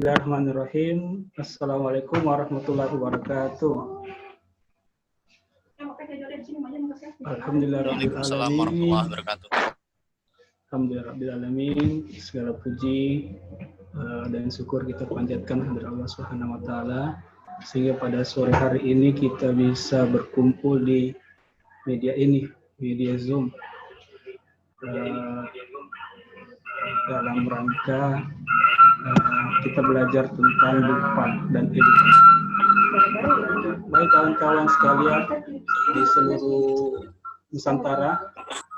Bismillahirrahmanirrahim. Assalamualaikum warahmatullahi wabarakatuh. Waalaikumsalam warahmatullahi wabarakatuh. Alhamdulillahirrahmanirrahim. Segala puji dan syukur kita panjatkan kepada Allah Subhanahu wa taala sehingga pada sore hari ini kita bisa berkumpul di media ini, media Zoom, dalam rangka kita belajar tentang Dupak dan edukasi. Baik kawan-kawan sekalian di seluruh Nusantara,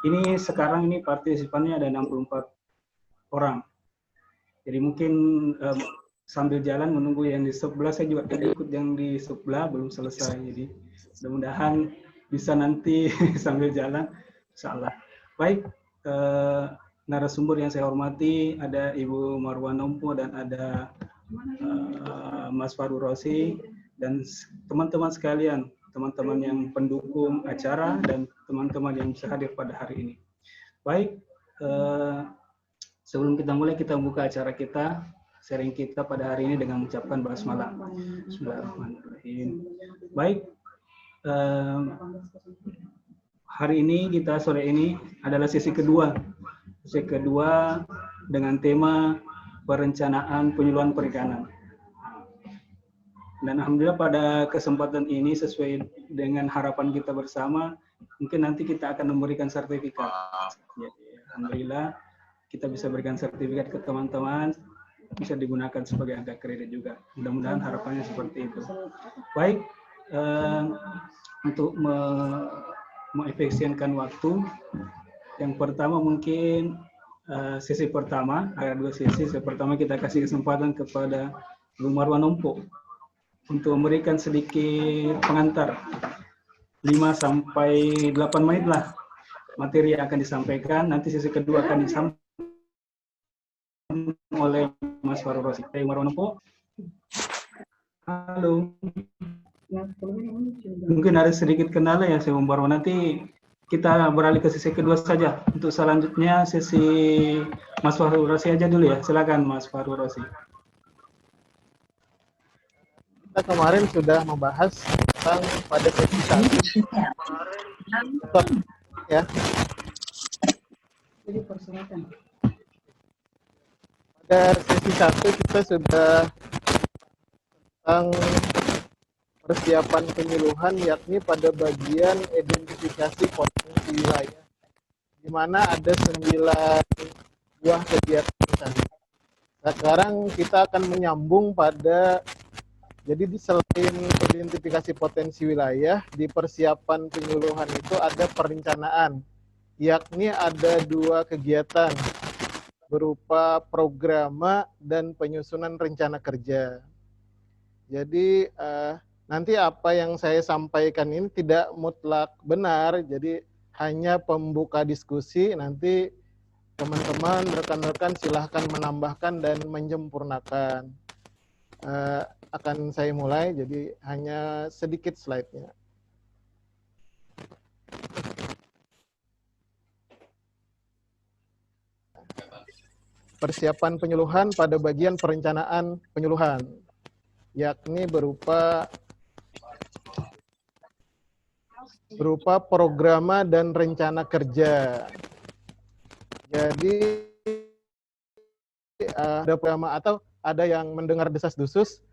ini sekarang ini partisipannya ada 64 orang. Jadi mungkin sambil jalan menunggu yang di sebelah, saya juga tadi ikut yang di sebelah belum selesai. Jadi mudah-mudahan bisa nanti sambil jalan, insyaallah. Baik, narasumber yang saya hormati ada Ibu Marwan Nompo dan ada Mas Faru Rosi dan teman-teman sekalian, teman-teman yang pendukung acara dan teman-teman yang bisa hadir pada hari ini. Baik, sebelum kita mulai, kita buka acara kita, sharing kita pada hari ini dengan mengucapkan basmalah. Bismillahirrahmanirrahim. Baik, hari ini kita sore ini adalah sesi kedua dengan tema perencanaan penyuluhan perikanan. Dan alhamdulillah pada kesempatan ini sesuai dengan harapan kita bersama, mungkin nanti kita akan memberikan sertifikat. Jadi, alhamdulillah kita bisa berikan sertifikat ke teman-teman, bisa digunakan sebagai angka kredit juga. Mudah-mudahan harapannya seperti itu. Baik, untuk mengefisienkan waktu, yang pertama mungkin sesi pertama, ada dua sesi. Sesi pertama kita kasih kesempatan kepada Bu Marwan Nompo untuk memberikan sedikit pengantar 5-8 menit lah materi yang akan disampaikan. Nanti sesi kedua akan disampaikan oleh Mas Faru Rosi. Marwan Nompo. Halo. Mungkin ada sedikit kendala ya, saya Marwan. Nanti kita beralih ke sesi kedua saja. Untuk selanjutnya sesi Mas Faru Rosi aja dulu ya. Silakan Mas Faru Rosi. Kita kemarin sudah membahas tentang pada sesi 1 ya. Pada sesi 1 kita sudah tentang persiapan penyuluhan, yakni pada bagian identifikasi potensi wilayah, di mana ada 9 buah kegiatan. Nah, sekarang kita akan menyambung pada, jadi selain identifikasi potensi wilayah, di persiapan penyuluhan itu ada perencanaan, yakni ada 2 kegiatan berupa programa dan penyusunan rencana kerja. Jadi nanti apa yang saya sampaikan ini tidak mutlak benar, jadi hanya pembuka diskusi. Nanti teman-teman, rekan-rekan silahkan menambahkan dan menyempurnakan. Akan saya mulai, jadi hanya sedikit slide-nya. Persiapan penyuluhan pada bagian perencanaan penyuluhan, yakni berupa programa dan rencana kerja. Jadi ada programa atau ada yang mendengar desas-desus,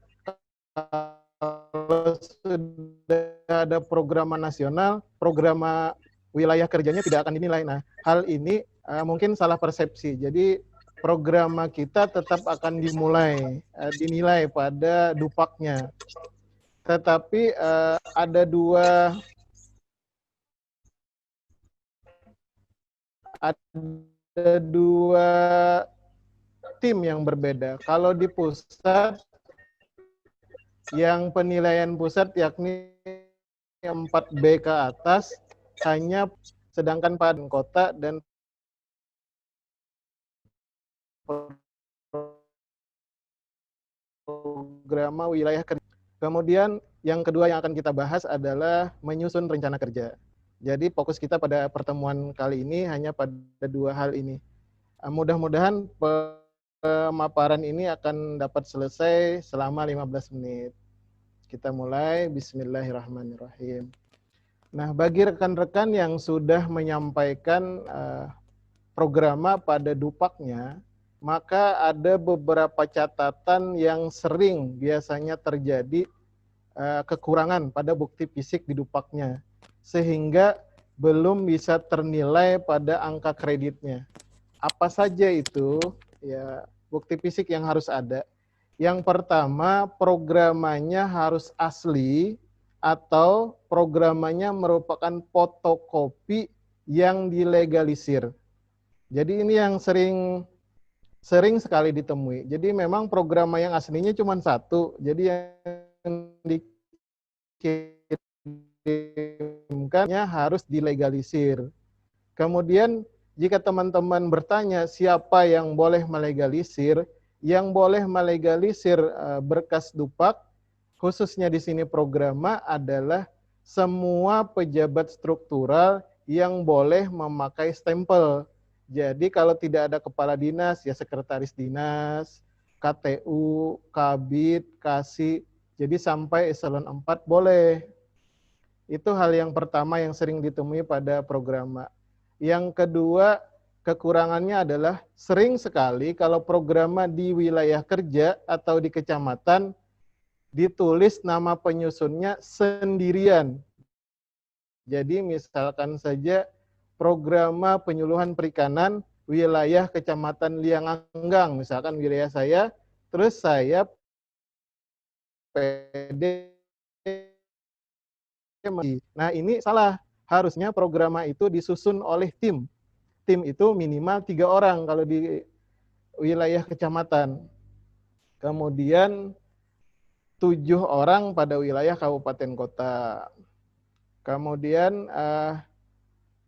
kalau sudah ada programa nasional, programa wilayah kerjanya tidak akan dinilai. Nah, hal ini mungkin salah persepsi. Jadi programa kita tetap akan dinilai pada Dupaknya. Tetapi ada dua tim yang berbeda. Kalau di pusat, yang penilaian pusat yakni 4B ke atas, hanya sedangkan pada kota dan programa wilayah kerja. Kemudian yang kedua yang akan kita bahas adalah menyusun rencana kerja. Jadi fokus kita pada pertemuan kali ini hanya pada 2 hal ini. Mudah-mudahan pemaparan ini akan dapat selesai selama 15 menit. Kita mulai, bismillahirrahmanirrahim. Nah, bagi rekan-rekan yang sudah menyampaikan programa pada dupaknya, maka ada beberapa catatan yang sering biasanya terjadi kekurangan pada bukti fisik di dupaknya, sehingga belum bisa ternilai pada angka kreditnya. Apa saja itu? Ya, bukti fisik yang harus ada. Yang pertama, programanya harus asli atau programanya merupakan fotokopi yang dilegalisir. Jadi ini yang sering sekali ditemui. Jadi memang program yang aslinya cuma satu. Jadi yang dikirimkannya harus dilegalisir. Kemudian jika teman-teman bertanya siapa yang boleh melegalisir, yang boleh melegalisir berkas dupak, khususnya di sini programa adalah semua pejabat struktural yang boleh memakai stempel. Jadi kalau tidak ada kepala dinas, ya sekretaris dinas, KTU, Kabid, Kasih, jadi sampai eselon 4 boleh. Itu hal yang pertama yang sering ditemui pada programa. Yang kedua, kekurangannya adalah sering sekali kalau programa di wilayah kerja atau di kecamatan ditulis nama penyusunnya sendirian. Jadi misalkan saja programa penyuluhan perikanan wilayah Kecamatan Lianganggang, misalkan wilayah saya, terus saya PD. Nah ini salah, harusnya programa itu disusun oleh tim. Tim itu minimal 3 orang kalau di wilayah kecamatan. Kemudian 7 orang pada wilayah kabupaten kota. Kemudian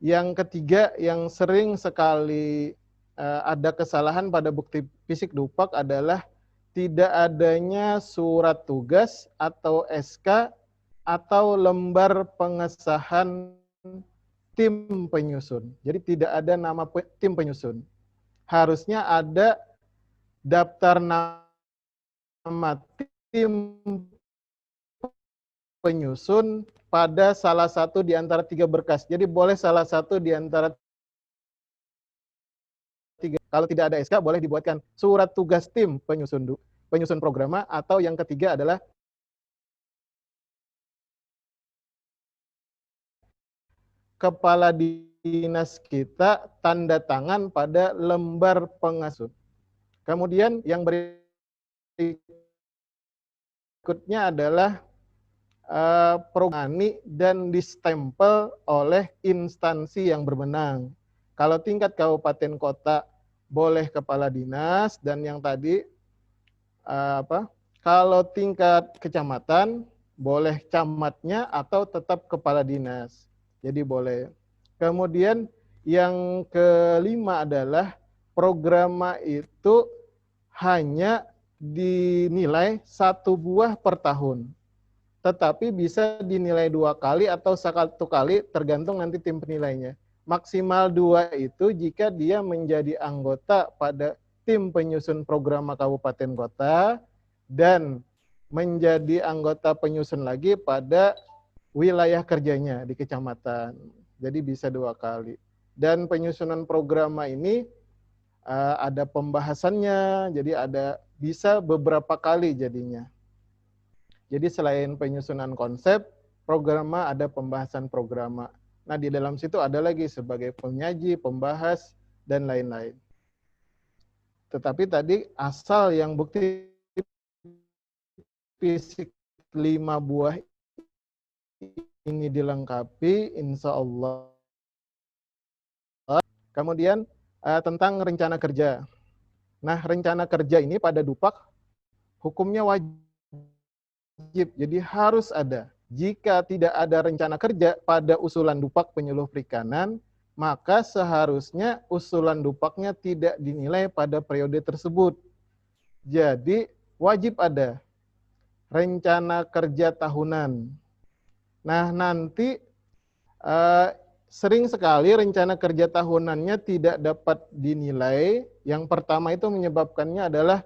yang ketiga yang sering sekali ada kesalahan pada bukti fisik dupak adalah tidak adanya surat tugas atau SK atau lembar pengesahan tim penyusun. Jadi tidak ada nama tim penyusun. Harusnya ada daftar nama tim penyusun pada salah satu di antara 3 berkas. Jadi boleh salah satu di antara 3. Kalau tidak ada SK boleh dibuatkan surat tugas tim penyusun programa, atau yang ketiga adalah kepala dinas kita tanda tangan pada lembar pengasuh. Kemudian yang berikutnya adalah programi dan distempel oleh instansi yang berwenang. Kalau tingkat kabupaten kota boleh kepala dinas, dan yang tadi kalau tingkat kecamatan boleh camatnya atau tetap kepala dinas. Jadi boleh. Kemudian yang kelima adalah programa itu hanya dinilai 1 buah per tahun. Tetapi bisa dinilai 2 kali atau 1 kali tergantung nanti tim penilainya. Maksimal 2 itu jika dia menjadi anggota pada tim penyusun programa kabupaten kota dan menjadi anggota penyusun lagi pada wilayah kerjanya di kecamatan. Jadi bisa 2 kali. Dan penyusunan programa ini ada pembahasannya, jadi bisa beberapa kali jadinya. Jadi selain penyusunan konsep, programa ada pembahasan programa. Nah di dalam situ ada lagi sebagai penyaji, pembahas, dan lain-lain. Tetapi tadi asal yang bukti fisik 5 buah ini dilengkapi, insya Allah. Kemudian tentang rencana kerja. Nah, rencana kerja ini pada dupak hukumnya wajib, jadi harus ada. Jika tidak ada rencana kerja pada usulan dupak penyuluh perikanan, maka seharusnya usulan dupaknya tidak dinilai pada periode tersebut. Jadi wajib ada rencana kerja tahunan. Nah, nanti sering sekali rencana kerja tahunannya tidak dapat dinilai. Yang pertama itu menyebabkannya adalah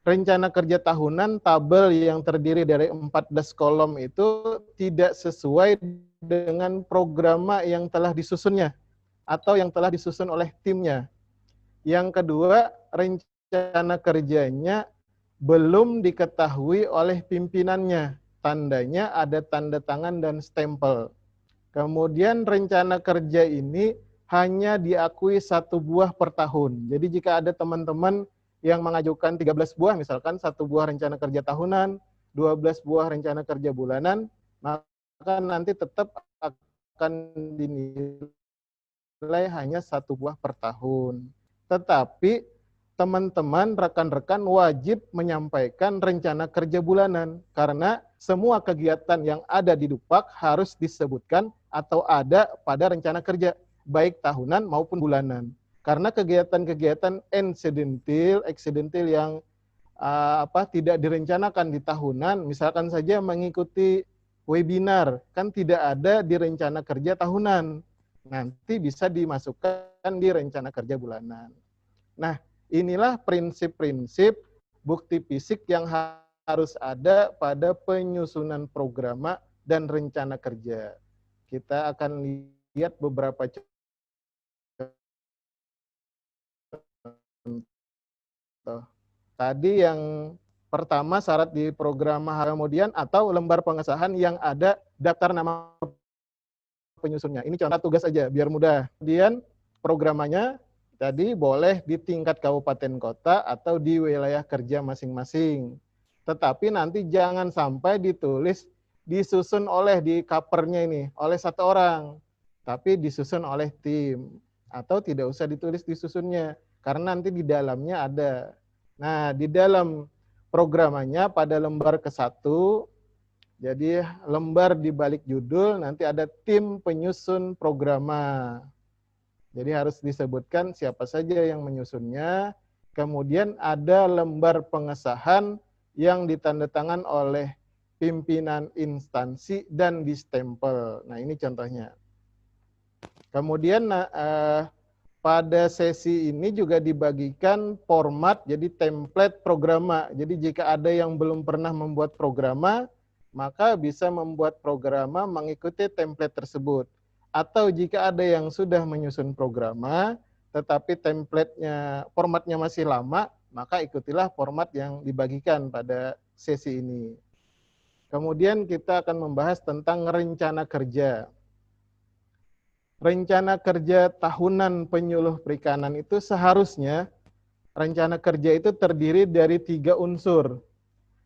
rencana kerja tahunan tabel yang terdiri dari 14 kolom itu tidak sesuai dengan program yang telah disusunnya atau yang telah disusun oleh timnya. Yang kedua, rencana kerjanya belum diketahui oleh pimpinannya. Tandanya ada tanda tangan dan stempel. Kemudian rencana kerja ini hanya diakui 1 buah per tahun. Jadi jika ada teman-teman yang mengajukan 13 buah, misalkan 1 buah rencana kerja tahunan, 12 buah rencana kerja bulanan, maka nanti tetap akan dinilai hanya 1 buah per tahun. Tetapi teman-teman, rekan-rekan wajib menyampaikan rencana kerja bulanan, karena semua kegiatan yang ada di Dupak harus disebutkan atau ada pada rencana kerja, baik tahunan maupun bulanan. Karena kegiatan-kegiatan eksidentil yang tidak direncanakan di tahunan, misalkan saja mengikuti webinar, kan tidak ada di rencana kerja tahunan, nanti bisa dimasukkan di rencana kerja bulanan. Nah, inilah prinsip-prinsip bukti fisik yang harus ada pada penyusunan program dan rencana kerja. Kita akan lihat beberapa contoh. Tadi yang pertama syarat di program, kemudian atau lembar pengesahan yang ada daftar nama penyusunnya. Ini contoh tugas aja biar mudah. Kemudian programnya tadi boleh di tingkat kabupaten kota atau di wilayah kerja masing-masing. Tetapi nanti jangan sampai disusun oleh di covernya ini oleh 1 orang, tapi disusun oleh tim, atau tidak usah ditulis disusunnya karena nanti di dalamnya ada. Nah, di dalam programnya pada lembar ke-1, jadi lembar di balik judul nanti ada tim penyusun programa. Jadi harus disebutkan siapa saja yang menyusunnya. Kemudian ada lembar pengesahan yang ditandatangan oleh pimpinan instansi dan distempel. Nah, ini contohnya. Kemudian pada sesi ini juga dibagikan format, jadi template programa. Jadi jika ada yang belum pernah membuat programa, maka bisa membuat programa mengikuti template tersebut. Atau jika ada yang sudah menyusun programa, tetapi template-nya, formatnya masih lama, maka ikutilah format yang dibagikan pada sesi ini. Kemudian kita akan membahas tentang rencana kerja. Rencana kerja tahunan penyuluh perikanan itu seharusnya rencana kerja itu terdiri dari 3 unsur.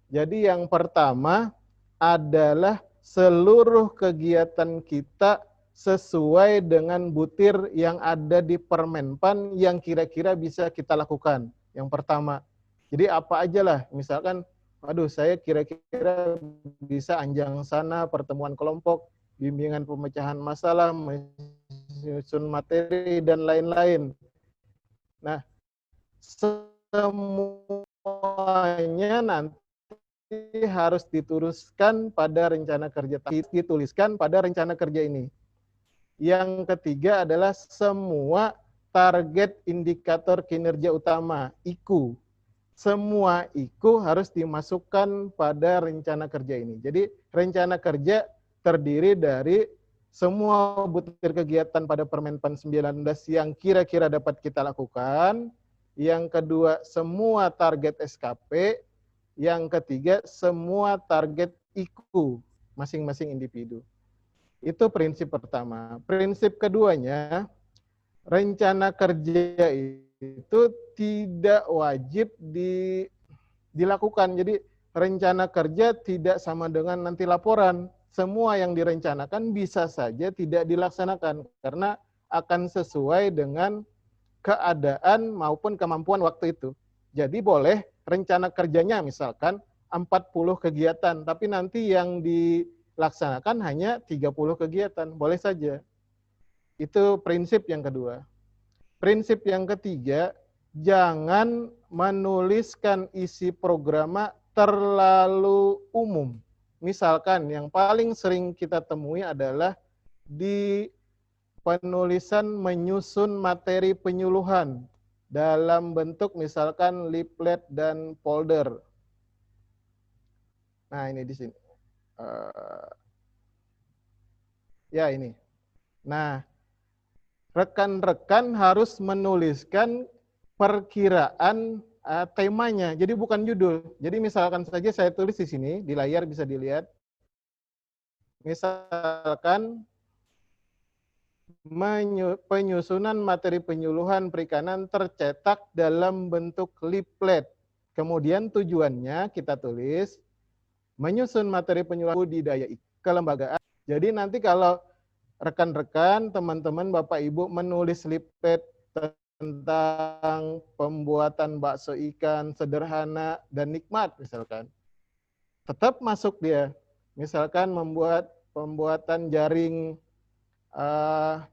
Jadi yang pertama adalah seluruh kegiatan kita sesuai dengan butir yang ada di Permenpan yang kira-kira bisa kita lakukan. Yang pertama. Jadi apa aja lah, misalkan, aduh saya kira-kira bisa anjang sana, pertemuan kelompok, bimbingan pemecahan masalah, menyusun materi, dan lain-lain. Nah, semuanya nanti harus dituliskan pada rencana kerja, dituliskan pada rencana kerja ini. Yang ketiga adalah semua target indikator kinerja utama, IKU. Semua IKU harus dimasukkan pada rencana kerja ini. Jadi rencana kerja terdiri dari semua butir kegiatan pada Permenpan 19 yang kira-kira dapat kita lakukan. Yang kedua, semua target SKP. Yang ketiga, semua target IKU masing-masing individu. Itu prinsip pertama. Prinsip keduanya, rencana kerja itu tidak wajib dilakukan. Jadi rencana kerja tidak sama dengan nanti laporan. Semua yang direncanakan bisa saja tidak dilaksanakan karena akan sesuai dengan keadaan maupun kemampuan waktu itu. Jadi boleh rencana kerjanya misalkan 40 kegiatan, tapi nanti yang dilaksanakan hanya 30 kegiatan, boleh saja. Itu prinsip yang kedua. Prinsip yang ketiga, jangan menuliskan isi program terlalu umum. Misalkan yang paling sering kita temui adalah di penulisan menyusun materi penyuluhan dalam bentuk misalkan leaflet dan folder. Nah, ini di sini. Ya, ini. Nah, rekan-rekan harus menuliskan perkiraan temanya. Jadi bukan judul. Jadi misalkan saja saya tulis di sini, di layar bisa dilihat. Misalkan penyusunan materi penyuluhan perikanan tercetak dalam bentuk leaflet. Kemudian tujuannya kita tulis menyusun materi penyuluhan budidaya kelembagaan. Jadi nanti kalau rekan-rekan, teman-teman, Bapak Ibu menulis leaflet tentang pembuatan bakso ikan sederhana dan nikmat misalkan, tetap masuk dia. Misalkan pembuatan jaring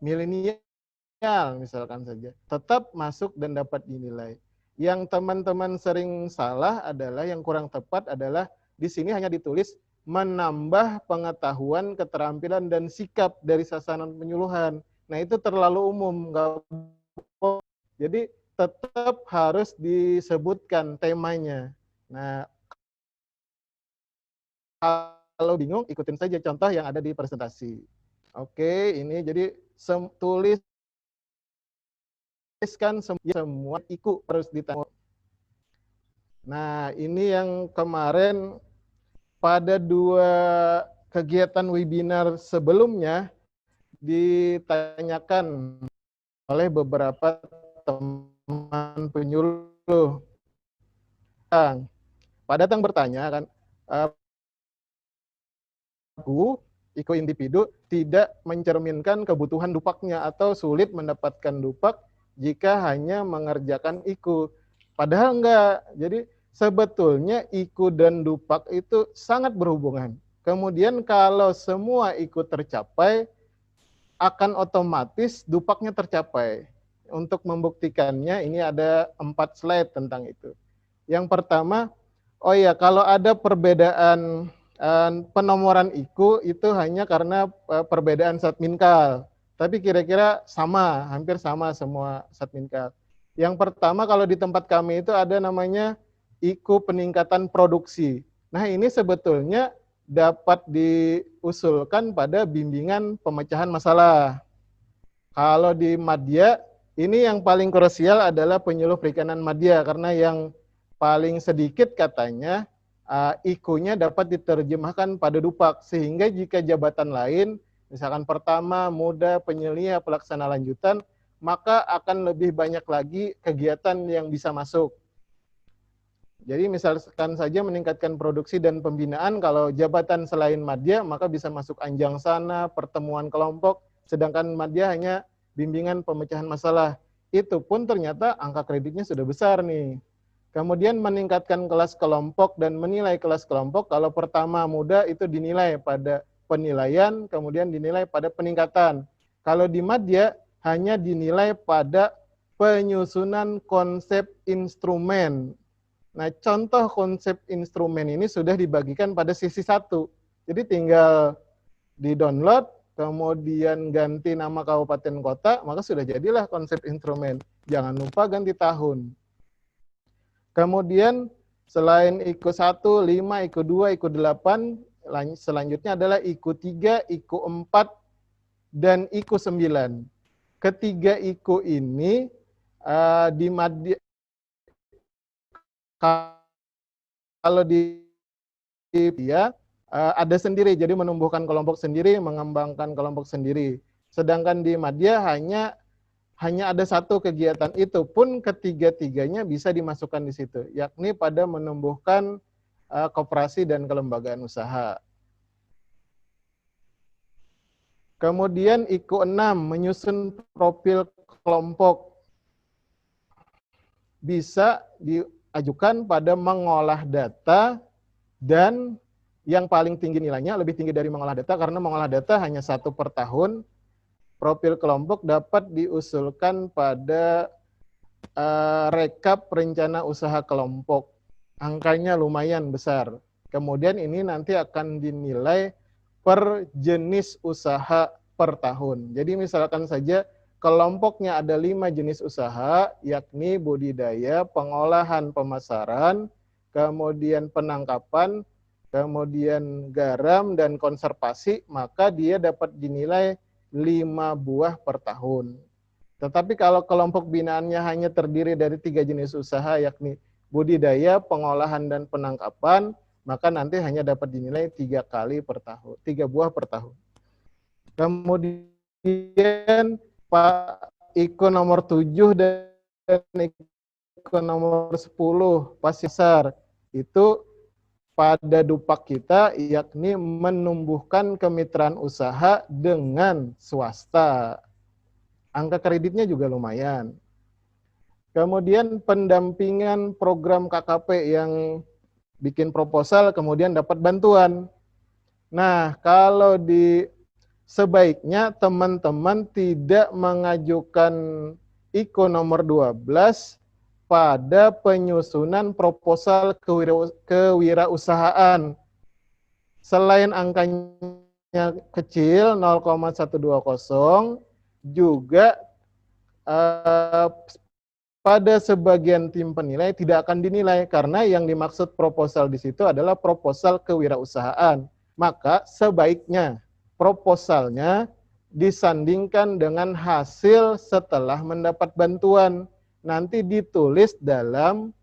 milenial misalkan saja, tetap masuk dan dapat dinilai. Yang teman-teman sering salah adalah, yang kurang tepat adalah di sini hanya ditulis menambah pengetahuan, keterampilan, dan sikap dari sasaran penyuluhan. Nah, itu terlalu umum. Jadi tetap harus disebutkan temanya. Nah, kalau bingung, ikutin saja contoh yang ada di presentasi. Oke, ini jadi tuliskan semua IKU harus ditanggung. Nah, ini yang kemarin pada 2 kegiatan webinar sebelumnya ditanyakan oleh beberapa teman penyuluh. Pada datang bertanya kan, IKU individu tidak mencerminkan kebutuhan dupaknya atau sulit mendapatkan dupak jika hanya mengerjakan IKU. Padahal enggak. Jadi sebetulnya IKU dan dupak itu sangat berhubungan. Kemudian kalau semua IKU tercapai, akan otomatis dupaknya tercapai. Untuk membuktikannya ini ada 4 slide tentang itu. Yang pertama, kalau ada perbedaan penomoran IKU itu hanya karena perbedaan satminkal. Tapi kira-kira sama, hampir sama semua satminkal. Yang pertama kalau di tempat kami itu ada namanya IKU peningkatan produksi. Nah, ini sebetulnya dapat diusulkan pada bimbingan pemecahan masalah. Kalau di madya, ini yang paling krusial adalah penyuluh perikanan madya, karena yang paling sedikit katanya IKU-nya dapat diterjemahkan pada dupak, sehingga jika jabatan lain, misalkan pertama, muda, penyelia, pelaksana lanjutan, maka akan lebih banyak lagi kegiatan yang bisa masuk. Jadi misalkan saja meningkatkan produksi dan pembinaan, kalau jabatan selain madya, maka bisa masuk anjang sana, pertemuan kelompok, sedangkan madya hanya bimbingan pemecahan masalah. Itu pun ternyata angka kreditnya sudah besar nih. Kemudian meningkatkan kelas kelompok dan menilai kelas kelompok, kalau pertama muda itu dinilai pada penilaian, kemudian dinilai pada peningkatan. Kalau di madya hanya dinilai pada penyusunan konsep instrumen. Nah, contoh konsep instrumen ini sudah dibagikan pada sesi 1. Jadi tinggal di-download, kemudian ganti nama kabupaten kota, maka sudah jadilah konsep instrumen. Jangan lupa ganti tahun. Kemudian selain IKU 1, 5, IKU 2, IKU 8, selanjutnya adalah IKU 3, IKU 4, dan IKU 9. Ketiga IKU ini di madya, kalau di dia ada sendiri, jadi menumbuhkan kelompok sendiri, mengembangkan kelompok sendiri. Sedangkan di madya hanya ada 1 kegiatan, itu pun ketiga-tiganya bisa dimasukkan di situ, yakni pada menumbuhkan koperasi dan kelembagaan usaha. Kemudian IKU 6, menyusun profil kelompok. Bisa diajukan pada mengolah data, dan yang paling tinggi nilainya, lebih tinggi dari mengolah data, karena mengolah data hanya 1 per tahun. Profil kelompok dapat diusulkan pada rekap rencana usaha kelompok. Angkanya lumayan besar. Kemudian ini nanti akan dinilai per jenis usaha per tahun. Jadi misalkan saja kelompoknya ada 5 jenis usaha, yakni budidaya, pengolahan, pemasaran, kemudian penangkapan, kemudian garam dan konservasi, maka dia dapat dinilai 5 buah per tahun. Tetapi kalau kelompok binaannya hanya terdiri dari 3 jenis usaha, yakni budidaya, pengolahan, dan penangkapan, maka nanti hanya dapat dinilai 3 kali per tahun, 3 buah per tahun. Kemudian Pak Iko nomor 7 dan Iko nomor 10 pasar itu pada dupak kita, yakni menumbuhkan kemitraan usaha dengan swasta. Angka kreditnya juga lumayan. Kemudian pendampingan program KKP yang bikin proposal kemudian dapat bantuan. Nah, kalau sebaiknya teman-teman tidak mengajukan IKO nomor 12 pada penyusunan proposal kewirausahaan. Selain angkanya kecil 0,120, juga pada sebagian tim penilai tidak akan dinilai karena yang dimaksud proposal di situ adalah proposal kewirausahaan. Maka sebaiknya proposalnya disandingkan dengan hasil setelah mendapat bantuan. Nanti ditulis dalam,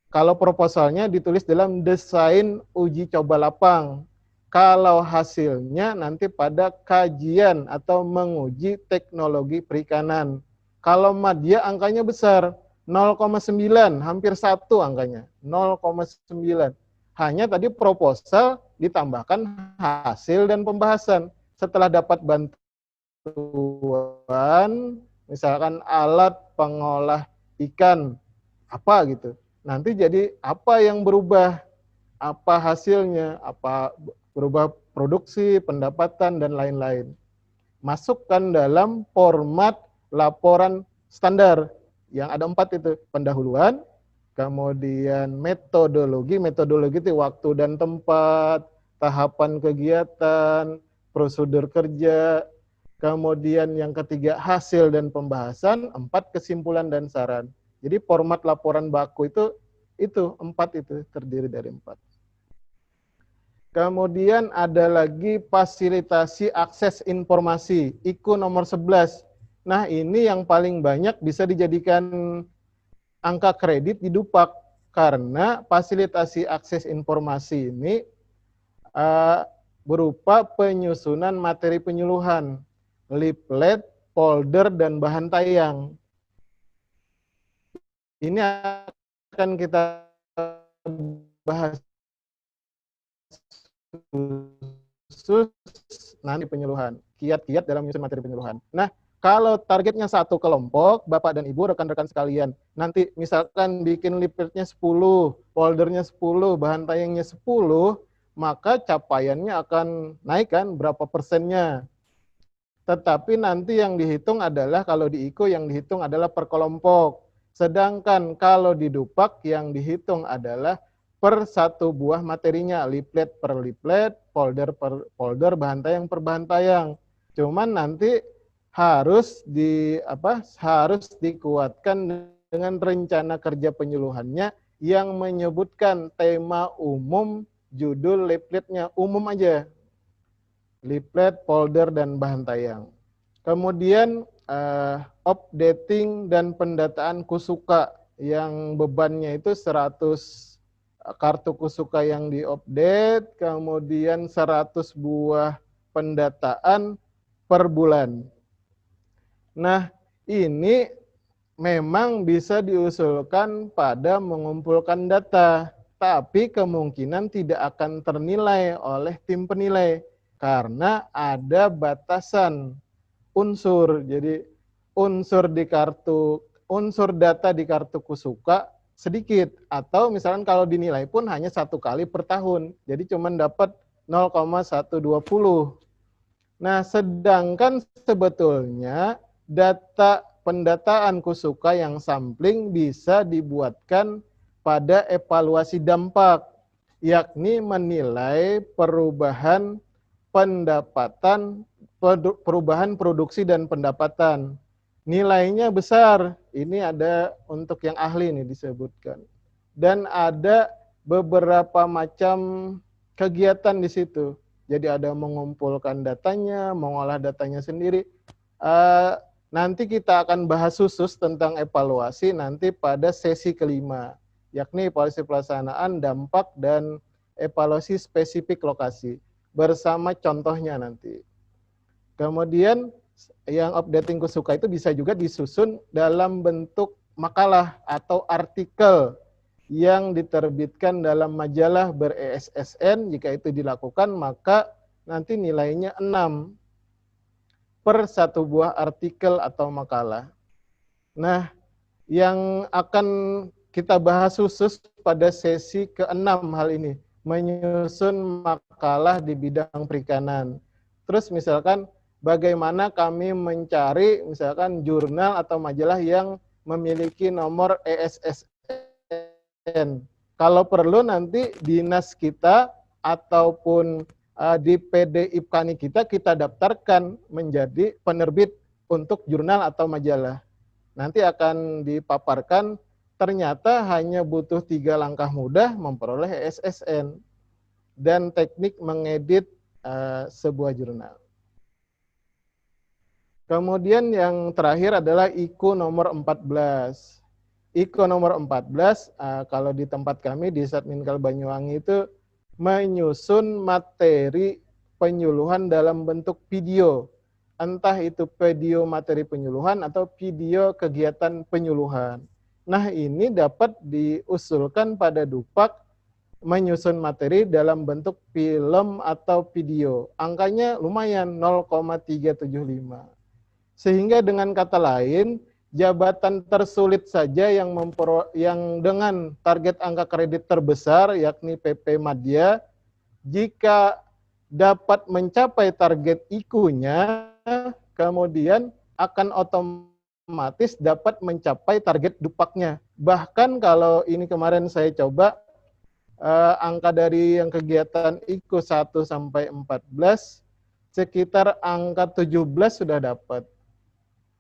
kalau proposalnya ditulis dalam desain uji coba lapang. Kalau hasilnya nanti pada kajian atau menguji teknologi perikanan. Kalau madya angkanya besar, 0,9, hampir 1 angkanya, 0,9. Hanya tadi proposal ditambahkan hasil dan pembahasan. Setelah dapat bantuan, misalkan alat pengolah ikan, apa gitu. Nanti jadi apa yang berubah, apa hasilnya, apa berubah produksi, pendapatan, dan lain-lain. Masukkan dalam format laporan standar yang ada 4 itu, pendahuluan, kemudian metodologi itu waktu dan tempat, tahapan kegiatan, prosedur kerja, kemudian yang ketiga hasil dan pembahasan, 4 kesimpulan dan saran. Jadi format laporan baku itu 4 itu terdiri dari 4. Kemudian ada lagi fasilitasi akses informasi, IKO nomor 11. Nah, ini yang paling banyak bisa dijadikan angka kredit di dupak, karena fasilitasi akses informasi ini berupa penyusunan materi penyuluhan, leaflet, folder, dan bahan tayang. Ini akan kita bahas khusus nanti penyuluhan, kiat-kiat dalam menyusun materi penyuluhan. Nah, kalau targetnya 1 kelompok, Bapak dan Ibu, rekan-rekan sekalian, nanti misalkan bikin leafletnya 10, foldernya 10, bahan tayangnya 10, maka capaiannya akan naik kan berapa persennya. Tetapi nanti yang dihitung adalah, kalau di IKO yang dihitung adalah per kelompok. Sedangkan kalau di dupak yang dihitung adalah per 1 buah materinya, leaflet per leaflet, folder per folder, bahan tayang per bahan tayang. Cuman nanti harus dikuatkan dengan rencana kerja penyuluhannya yang menyebutkan tema umum, judul leafletnya umum aja, leaflet, folder, dan bahan tayang. Kemudian updating dan pendataan kusuka yang bebannya itu 100 kartu kusuka yang diupdate, kemudian 100 buah pendataan per bulan. Nah, ini memang bisa diusulkan pada mengumpulkan data, tapi kemungkinan tidak akan ternilai oleh tim penilai karena ada batasan unsur. Jadi unsur data di kartu kusuka sedikit, atau misalkan kalau dinilai pun hanya 1 kali per tahun, jadi cuma dapat 0,120. Nah, sedangkan sebetulnya data pendataan kusuka yang sampling bisa dibuatkan pada evaluasi dampak, yakni menilai perubahan pendapatan perubahan produksi dan pendapatan. Nilainya besar. Ini ada untuk yang ahli nih disebutkan. Dan ada beberapa macam kegiatan di situ. Jadi ada mengumpulkan datanya, mengolah datanya sendiri. Nanti kita akan bahas khusus tentang evaluasi nanti pada sesi kelima, yakni evaluasi pelaksanaan, dampak, dan evaluasi spesifik lokasi. Bersama contohnya nanti. Kemudian yang updating Kusuka itu bisa juga disusun dalam bentuk makalah atau artikel yang diterbitkan dalam majalah ber-ESSN. Jika itu dilakukan, maka nanti nilainya 6 per satu buah artikel atau makalah. Nah, yang akan kita bahas khusus pada sesi ke-6 hal ini, menyusun makalah di bidang perikanan. Terus misalkan bagaimana kami mencari misalkan jurnal atau majalah yang memiliki nomor ESSN. Kalau perlu nanti dinas kita ataupun di PD IPKANI kita daftarkan menjadi penerbit untuk jurnal atau majalah. Nanti akan dipaparkan, ternyata hanya butuh 3 langkah mudah memperoleh ESSN dan teknik mengedit sebuah jurnal. Kemudian yang terakhir adalah IKU nomor 14. IKU nomor 14, kalau di tempat kami di Satminkal Banyuwangi itu menyusun materi penyuluhan dalam bentuk video. Entah itu video materi penyuluhan atau video kegiatan penyuluhan. Nah, ini dapat diusulkan pada Dupak menyusun materi dalam bentuk film atau video. Angkanya lumayan 0,375. Sehingga dengan kata lain, jabatan tersulit saja yang dengan target angka kredit terbesar, yakni PP Madya, jika dapat mencapai target IKU-nya, kemudian akan otomatis dapat mencapai target Dupaknya. Bahkan kalau ini kemarin saya coba, angka dari yang kegiatan IKU 1 sampai 14, sekitar angka 17 sudah dapat.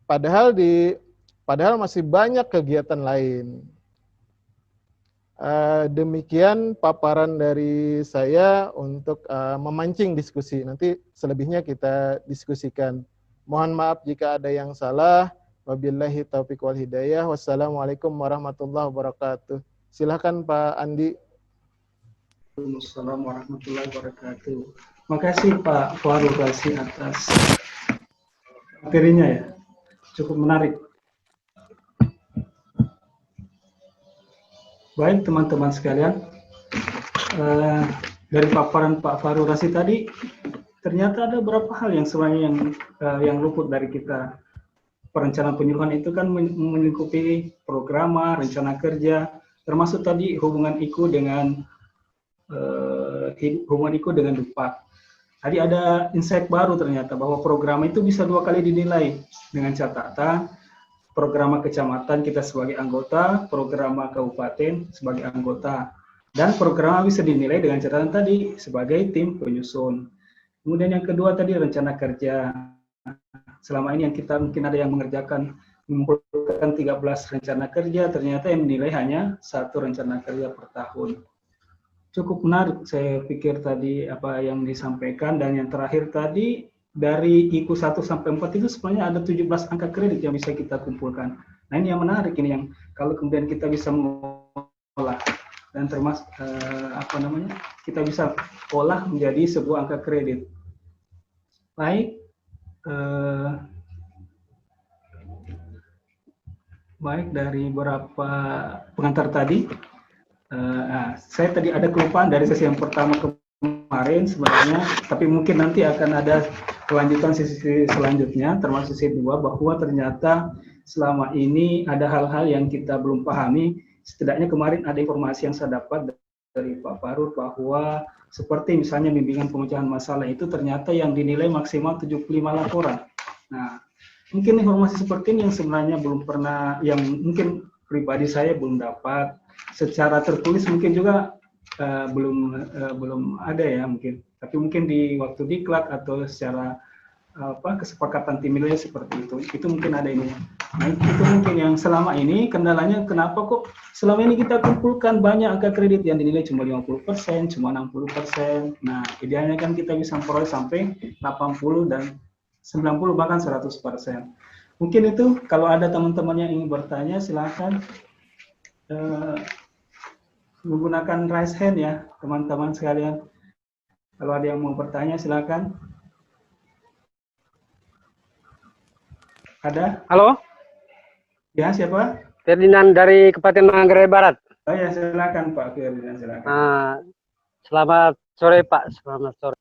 Padahal masih banyak kegiatan lain. Demikian paparan dari saya untuk memancing diskusi. Nanti selebihnya kita diskusikan. Mohon maaf jika ada yang salah. Wabillahi taufiq wal hidayah. Wassalamualaikum warahmatullahi wabarakatuh. Silakan Pak Andi. Assalamualaikum warahmatullahi wabarakatuh. Makasih Pak Farul Razi atas materinya ya. Cukup menarik. Baik teman-teman sekalian, dari paparan Pak Farul Razi tadi, ternyata ada beberapa hal yang sebenarnya yang luput dari kita. Perencanaan penyuluhan itu kan melingkupi program, rencana kerja, termasuk tadi hubungan IKU dengan Dupak. Tadi ada insight baru ternyata bahwa program itu bisa 2 kali dinilai dengan catatan program kecamatan kita sebagai anggota, program kabupaten sebagai anggota, dan program bisa dinilai dengan catatan tadi sebagai tim penyusun. Kemudian yang kedua tadi rencana kerja. Selama ini yang kita mungkin ada yang mengumpulkan 13 rencana kerja, ternyata yang dinilai hanya 1 rencana kerja per tahun. Cukup menarik saya pikir tadi apa yang disampaikan, dan yang terakhir tadi dari IKU 1 sampai 4 itu sebenarnya ada 17 angka kredit yang bisa kita kumpulkan. Nah ini yang menarik ini, yang kalau kemudian kita bisa mengolah dan termasuk kita bisa olah menjadi sebuah angka kredit. Baik, dari beberapa pengantar tadi, saya tadi ada kelupaan dari sesi yang pertama kemarin sebenarnya, tapi mungkin nanti akan ada kelanjutan sesi selanjutnya, termasuk sesi 2, bahwa ternyata selama ini ada hal-hal yang kita belum pahami. Setidaknya kemarin ada informasi yang saya dapat dari Pak Farul bahwa seperti misalnya bimbingan pemecahan masalah itu ternyata yang dinilai maksimal 75 laporan. Nah, mungkin informasi seperti ini yang sebenarnya belum pernah, yang mungkin pribadi saya belum dapat secara tertulis, mungkin juga belum ada ya mungkin. Tapi mungkin di waktu diklat atau secara kesepakatan tim nilai seperti itu mungkin ada ini. Nah, itu mungkin yang selama ini kendalanya, kenapa kok selama ini kita kumpulkan banyak angka kredit yang dinilai cuma 50%, cuma 60%. Nah, idealnya kan kita bisa memperoleh sampai 80 dan 90 bahkan 100%. Mungkin itu, kalau ada teman-teman yang ingin bertanya silakan menggunakan raise hand ya, teman-teman sekalian. Kalau ada yang mau bertanya silakan. Ada? Halo? Ya, siapa? Ferdinand dari Kabupaten Manggarai Barat. Oh ya, silakan Pak Ferdinand, silakan. Selamat sore Pak, selamat sore.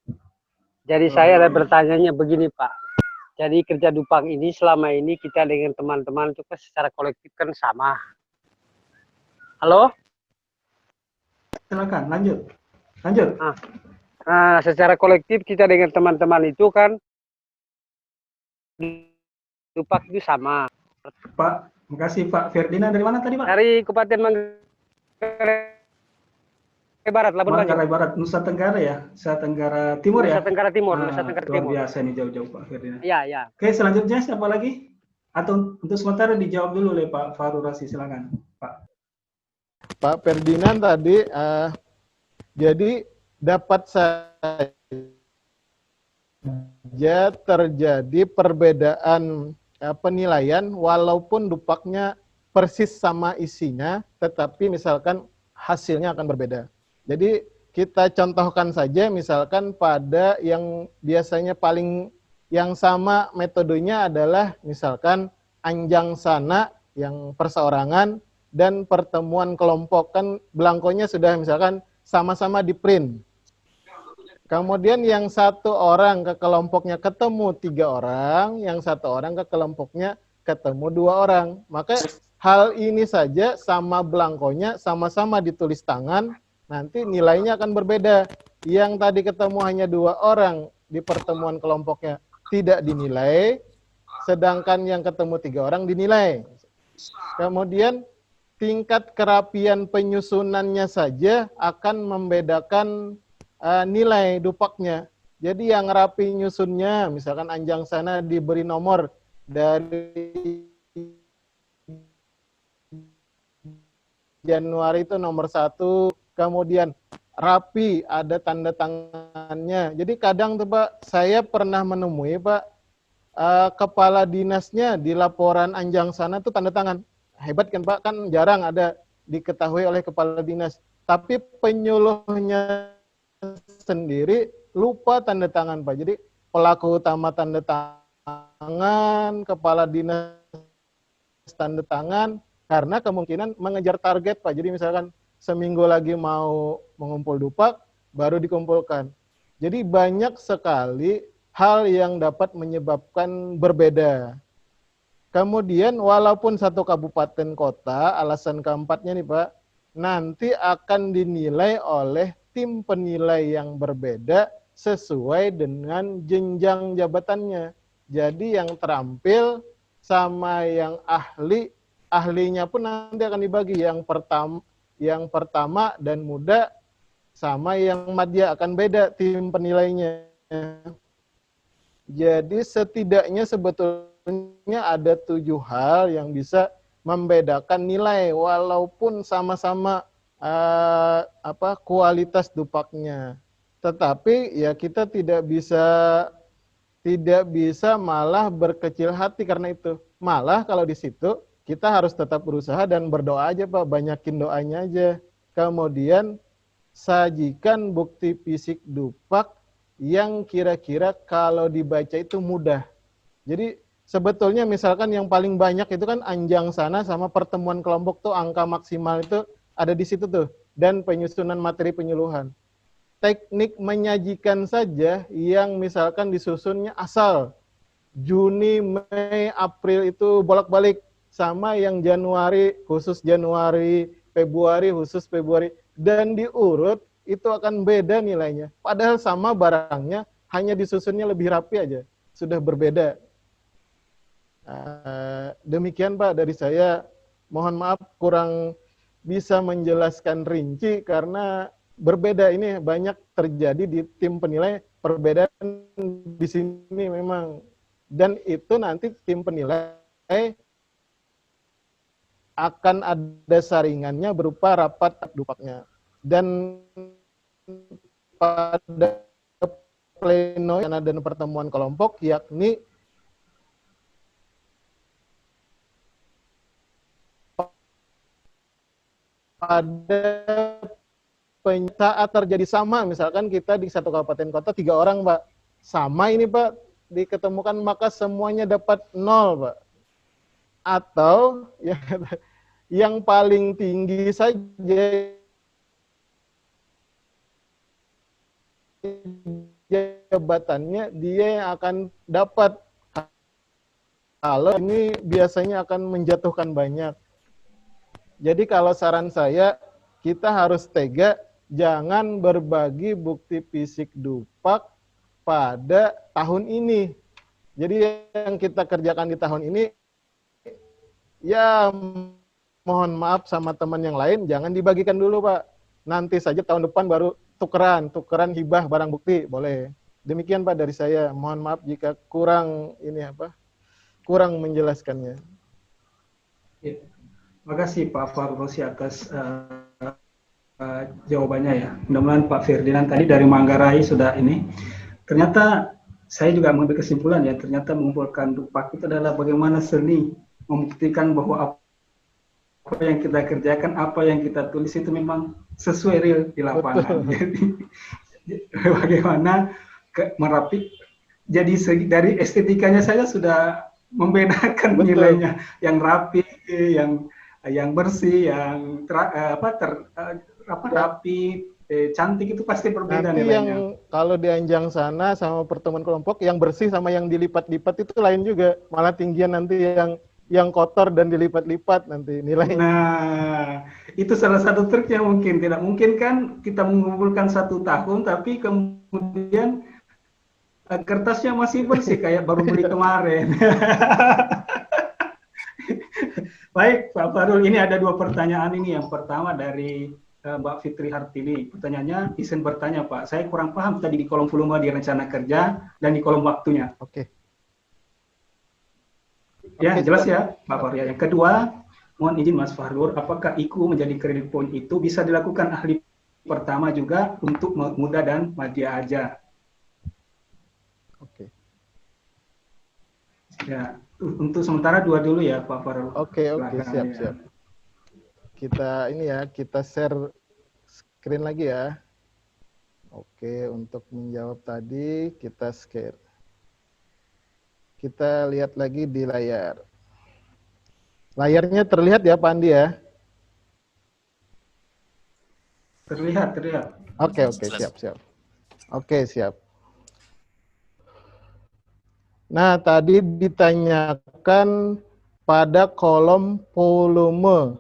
Jadi saya ada bertanyanya begini Pak. Jadi kerja Dupang ini selama ini kita dengan teman-teman itu kan secara kolektif kan sama. Halo? Silakan, lanjut. Lanjut. Secara kolektif kita dengan teman-teman itu kan Dupang itu sama. Pak, makasih Pak Ferdinand. Dari mana tadi Pak? Dari Kabupaten Manggarai Barat, Labuan Bajo. Manggarai Barat, Nusa Tenggara ya? Nusa Tenggara Timur ya? Nusa Tenggara Timur, Nusa Tenggara Luar Timur. biasa nih jauh-jauh Pak Ferdinand. Iya, iya. Oke, selanjutnya siapa lagi? Atau untuk sementara dijawab dulu oleh Pak Farul Rasi, silakan Pak. Pak Ferdinand tadi, jadi dapat saja terjadi perbedaan penilaian walaupun dupaknya persis sama isinya, tetapi misalkan hasilnya akan berbeda. Jadi kita contohkan saja misalkan pada yang biasanya yang sama metodenya adalah misalkan anjang sana yang perseorangan dan pertemuan kelompok, kan belangkonya sudah misalkan sama-sama di print. Kemudian yang satu orang ke kelompoknya ketemu 3 orang, yang satu orang ke kelompoknya ketemu 2 orang. Maka hal ini saja sama belangkonya, sama-sama ditulis tangan, nanti nilainya akan berbeda. Yang tadi ketemu hanya 2 orang di pertemuan kelompoknya tidak dinilai, sedangkan yang ketemu 3 orang dinilai. Kemudian tingkat kerapian penyusunannya saja akan membedakan nilai dupaknya. Jadi yang rapi nyusunnya, misalkan anjang sana diberi nomor dari Januari itu nomor 1, kemudian rapi ada tanda tangannya. Jadi kadang tuh Pak, saya pernah menemui Pak, kepala dinasnya di laporan anjang sana tuh tanda tangan. Hebat kan Pak, kan jarang ada diketahui oleh kepala dinas. Tapi penyuluhnya sendiri lupa tanda tangan Pak. Jadi pelaku utama tanda tangan, kepala dinas tanda tangan, karena kemungkinan mengejar target Pak. Jadi misalkan seminggu lagi mau mengumpul dupak, baru dikumpulkan. Jadi banyak sekali hal yang dapat menyebabkan berbeda. Kemudian walaupun satu kabupaten kota, alasan keempatnya nih Pak, nanti akan dinilai oleh tim penilai yang berbeda sesuai dengan jenjang jabatannya. Jadi yang terampil sama yang ahlinya pun nanti akan dibagi. Yang pertama dan muda sama yang madya akan beda tim penilainya. Jadi setidaknya sebetulnya ada 7 hal yang bisa membedakan nilai walaupun sama-sama kualitas dupaknya. Tetapi ya kita tidak bisa malah berkecil hati karena itu. Malah kalau di situ kita harus tetap berusaha dan berdoa aja Pak, banyakin doanya aja. Kemudian sajikan bukti fisik dupak yang kira-kira kalau dibaca itu mudah. Jadi sebetulnya misalkan yang paling banyak itu kan anjang sana sama pertemuan kelompok tuh angka maksimal itu ada di situ tuh, dan penyusunan materi penyuluhan. Teknik menyajikan saja yang misalkan disusunnya asal Juni, Mei, April itu bolak-balik, sama yang Januari khusus Januari, Februari khusus Februari, dan diurut itu akan beda nilainya. Padahal sama barangnya, hanya disusunnya lebih rapi aja, sudah berbeda. Demikian Pak dari saya. Mohon maaf kurang bisa menjelaskan rinci karena berbeda, ini banyak terjadi di tim penilai perbedaan di sini memang, dan itu nanti tim penilai akan ada saringannya berupa rapat dupaknya, dan pada pleno dan pertemuan kelompok, yakni pada saat terjadi sama, misalkan kita di satu kabupaten kota 3 orang, Pak, sama ini Pak, diketemukan maka semuanya dapat 0, Pak. Atau ya, yang paling tinggi saja jabatannya dia yang akan dapat. Kalau ini biasanya akan menjatuhkan banyak. Jadi kalau saran saya, kita harus tega, jangan berbagi bukti fisik dupak pada tahun ini. Jadi yang kita kerjakan di tahun ini, ya mohon maaf sama teman yang lain, jangan dibagikan dulu Pak. Nanti saja tahun depan baru tukeran hibah barang bukti, boleh. Demikian Pak dari saya. Mohon maaf jika kurang kurang menjelaskannya. Ya. Terima kasih Pak Farrosi atas jawabannya ya. Mudah-mudahan Pak Ferdinand tadi dari Manggarai sudah ini. Ternyata saya juga mengambil kesimpulan ya, ternyata mengumpulkan dupak itu adalah bagaimana seni membuktikan bahwa apa yang kita kerjakan, apa yang kita tulis itu memang sesuai real di lapangan. Jadi bagaimana merapi. Jadi dari estetikanya saya sudah membedakan nilainya, yang rapi, yang bersih, yang rapi, cantik itu pasti berbeda nanti nilainya. Yang kalau di Anjang sana sama pertemuan kelompok, yang bersih sama yang dilipat-lipat itu lain juga. Malah tinggian nanti yang kotor dan dilipat-lipat nanti nilainya. Nah, itu salah satu triknya mungkin. Tidak mungkin kan kita mengumpulkan 1 tahun, tapi kemudian kertasnya masih bersih kayak baru beli kemarin. Baik, Pak Farul, ini ada 2 pertanyaan ini. Yang pertama dari Mbak Fitri Hartini. Pertanyaannya, izin bertanya Pak, saya kurang paham tadi di kolom volume di rencana kerja dan di kolom waktunya. Oke. Ya, jelas ya Pak Farul. Yang kedua, mohon izin Mas Farul, apakah IKU menjadi kredit point itu bisa dilakukan ahli pertama juga untuk muda dan madya aja? Oke. Ya, untuk sementara 2 dulu ya Pak Farul. Oke, siap. Kita share screen lagi ya. Oke, untuk menjawab tadi kita share. Kita lihat lagi di layar. Layarnya terlihat ya Pak Andi ya? Terlihat. Oke, siap. Oke, siap. Nah, tadi ditanyakan pada kolom volume.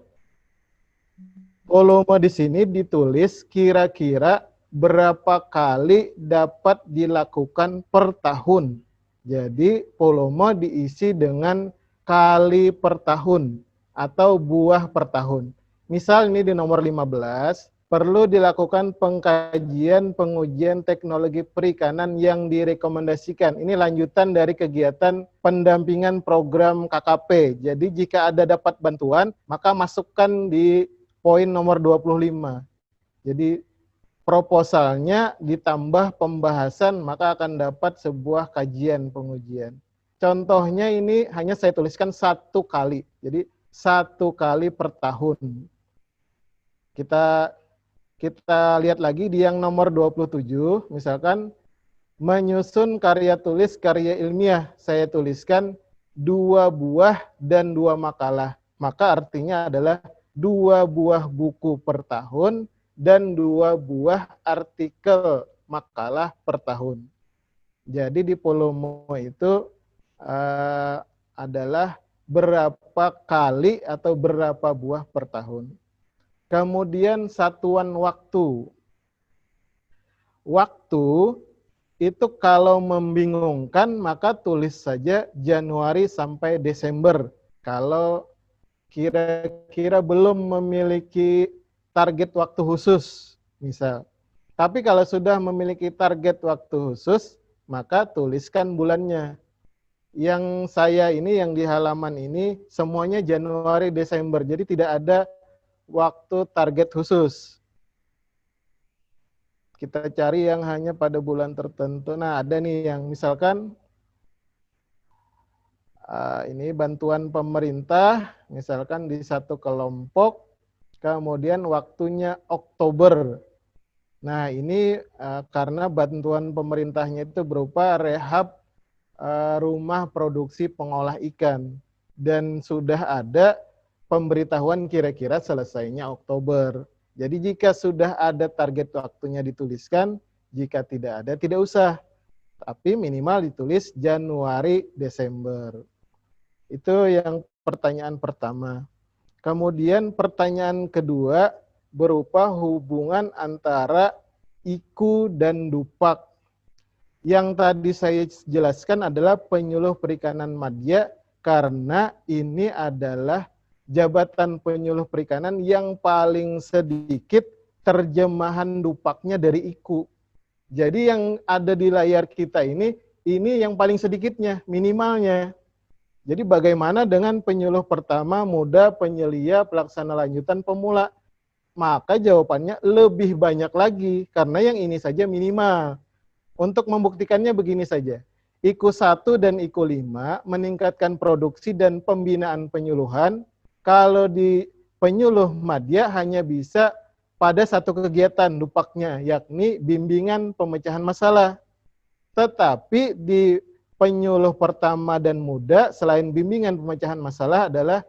Volume di sini ditulis kira-kira berapa kali dapat dilakukan per tahun. Jadi, volume diisi dengan kali per tahun atau buah per tahun. Misal ini di nomor 15, perlu dilakukan pengkajian pengujian teknologi perikanan yang direkomendasikan. Ini lanjutan dari kegiatan pendampingan program KKP. Jadi jika ada dapat bantuan, maka masukkan di poin nomor 25. Jadi proposalnya ditambah pembahasan, maka akan dapat sebuah kajian pengujian. Contohnya ini hanya saya tuliskan 1 kali. Jadi 1 kali per tahun. Kita lihat lagi di yang nomor 27, misalkan menyusun karya tulis, karya ilmiah. Saya tuliskan 2 buah dan 2 makalah. Maka artinya adalah 2 buah buku per tahun dan 2 buah artikel makalah per tahun. Jadi di volume itu adalah berapa kali atau berapa buah per tahun. Kemudian satuan waktu. Waktu itu kalau membingungkan maka tulis saja Januari sampai Desember. Kalau kira-kira belum memiliki target waktu khusus, misal. Tapi kalau sudah memiliki target waktu khusus, maka tuliskan bulannya. Yang saya ini, yang di halaman ini, semuanya Januari, Desember. Jadi tidak ada waktu target khusus. Kita cari yang hanya pada bulan tertentu. Nah, ada nih yang misalkan ini bantuan pemerintah, misalkan di satu kelompok, kemudian waktunya Oktober. Nah, ini karena bantuan pemerintahnya itu berupa rehab rumah produksi pengolah ikan. Dan sudah ada pemberitahuan kira-kira selesainya Oktober. Jadi jika sudah ada target waktunya dituliskan, jika tidak ada tidak usah. Tapi minimal ditulis Januari, Desember. Itu yang pertanyaan pertama. Kemudian pertanyaan kedua berupa hubungan antara IKU dan DUPAK. Yang tadi saya jelaskan adalah penyuluh perikanan madya, karena ini adalah jabatan penyuluh perikanan yang paling sedikit terjemahan DUPAKnya dari IKU. Jadi yang ada di layar kita ini yang paling sedikitnya, minimalnya. Jadi bagaimana dengan penyuluh pertama, muda, penyelia, pelaksana lanjutan, pemula? Maka jawabannya lebih banyak lagi, karena yang ini saja minimal. Untuk membuktikannya begini saja. IKU 1 dan IKU 5 meningkatkan produksi dan pembinaan penyuluhan. Kalau di penyuluh madya hanya bisa pada satu kegiatan DUPAKnya, yakni bimbingan pemecahan masalah. Tetapi di penyuluh pertama dan muda, selain bimbingan pemecahan masalah adalah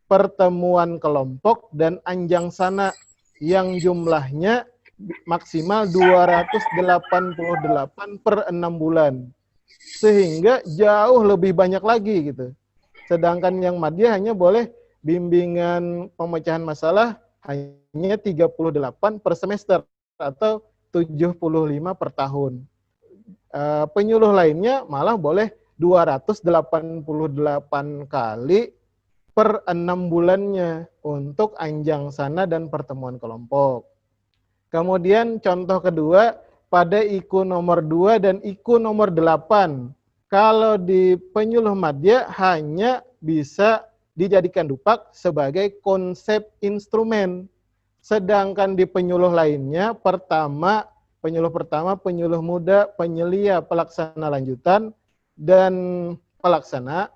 pertemuan kelompok dan anjang sana yang jumlahnya maksimal 288 per 6 bulan. Sehingga jauh lebih banyak lagi gitu. Sedangkan yang madya hanya boleh bimbingan pemecahan masalah hanya 38 per semester atau 75 per tahun. Penyuluh lainnya malah boleh 288 kali per 6 bulannya untuk anjang sana dan pertemuan kelompok. Kemudian contoh kedua, pada IKU nomor 2 dan IKU nomor 8. Kalau di penyuluh madya hanya bisa dijadikan DUPAK sebagai konsep instrumen. Sedangkan di penyuluh lainnya, penyuluh pertama, penyuluh muda, penyelia, pelaksana lanjutan, dan pelaksana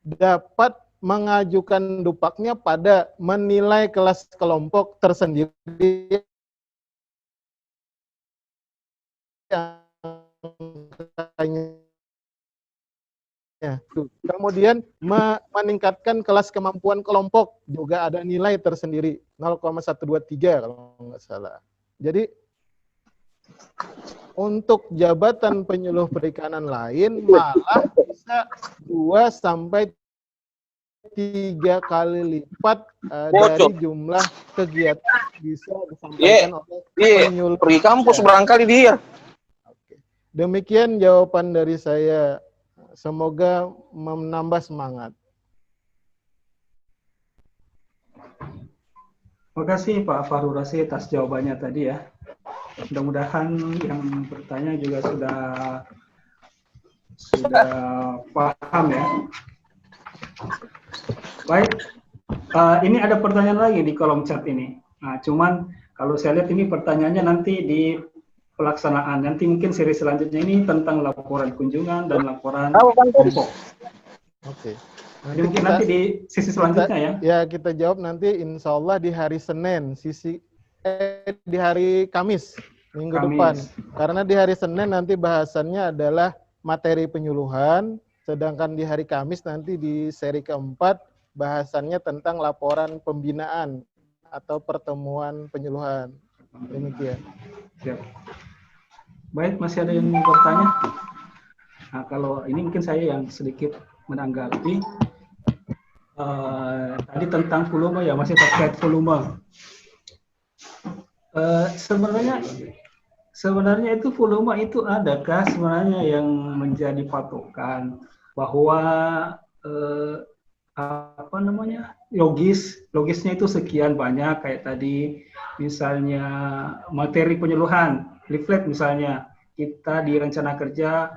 dapat mengajukan DUPAKnya pada menilai kelas kelompok tersendiri kemudian meningkatkan kelas kemampuan kelompok, juga ada nilai tersendiri 0,123 kalau nggak salah. Jadi untuk jabatan penyuluh perikanan lain malah bisa 2 sampai 3 kali lipat dari jumlah kegiatan bisa disampaikan oleh penyuluh. Pergi kampus barangkali dia. Demikian jawaban dari saya. Semoga menambah semangat. Terima kasih Pak Fahru Rasyid atas jawabannya tadi ya. Mudah-mudahan yang bertanya juga sudah paham ya. Baik, ini ada pertanyaan lagi di kolom chat ini. Nah, cuman kalau saya lihat ini pertanyaannya nanti di pelaksanaan. Nanti mungkin seri selanjutnya ini tentang laporan kunjungan dan laporan kelompok. Oke. Jadi mungkin nanti di sisi selanjutnya ya. Ya, kita jawab nanti insya Allah di hari Senin, di hari Kamis, minggu depan. Karena di hari Senin nanti bahasannya adalah materi penyuluhan, sedangkan di hari Kamis nanti di seri keempat bahasannya tentang laporan pembinaan atau pertemuan penyuluhan. Demikian. Siap. Baik, masih ada yang bertanya? Nah, kalau ini mungkin saya yang sedikit menanggapi. Tadi tentang volume ya, masih terkait volume. Sebenarnya itu volume itu adakah sebenarnya yang menjadi patokan bahwa logisnya itu sekian banyak kayak tadi misalnya materi penyuluhan, leaflet misalnya, kita di rencana kerja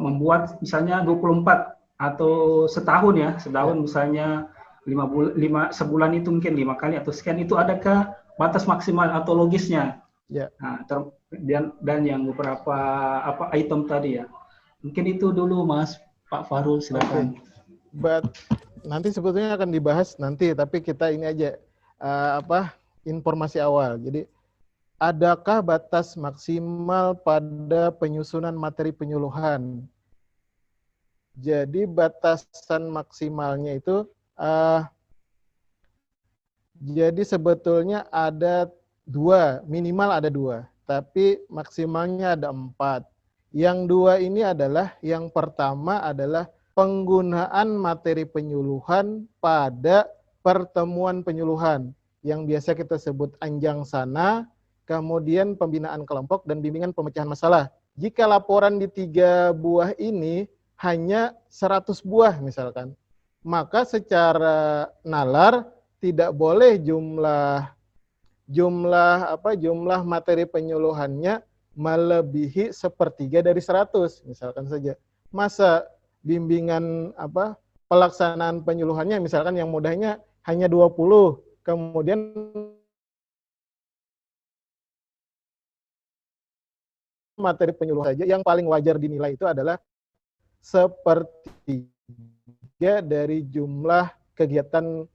membuat misalnya 24 atau setahun ya, setahun misalnya 5 sebulan itu mungkin 5 kali atau sekian, itu adakah batas maksimal atau logisnya? Ya. Nah, dan yang beberapa item tadi ya. Mungkin itu dulu Mas Pak Farul, silakan. Nanti sebetulnya akan dibahas nanti, tapi kita ini aja informasi awal. Jadi adakah batas maksimal pada penyusunan materi penyuluhan? Jadi batasan maksimalnya itu jadi sebetulnya ada 2, minimal ada 2, tapi maksimalnya ada 4. Yang 2 ini adalah, yang pertama adalah penggunaan materi penyuluhan pada pertemuan penyuluhan, yang biasa kita sebut anjang sana, kemudian pembinaan kelompok dan bimbingan pemecahan masalah. Jika laporan di 3 buah ini hanya 100 buah misalkan, maka secara nalar tidak boleh jumlah materi penyuluhannya melebihi 1/3 dari 100 misalkan saja. Masa bimbingan pelaksanaan penyuluhannya misalkan yang mudahnya hanya 20, kemudian materi penyuluhan saja yang paling wajar dinilai itu adalah 1/3 dari jumlah kegiatan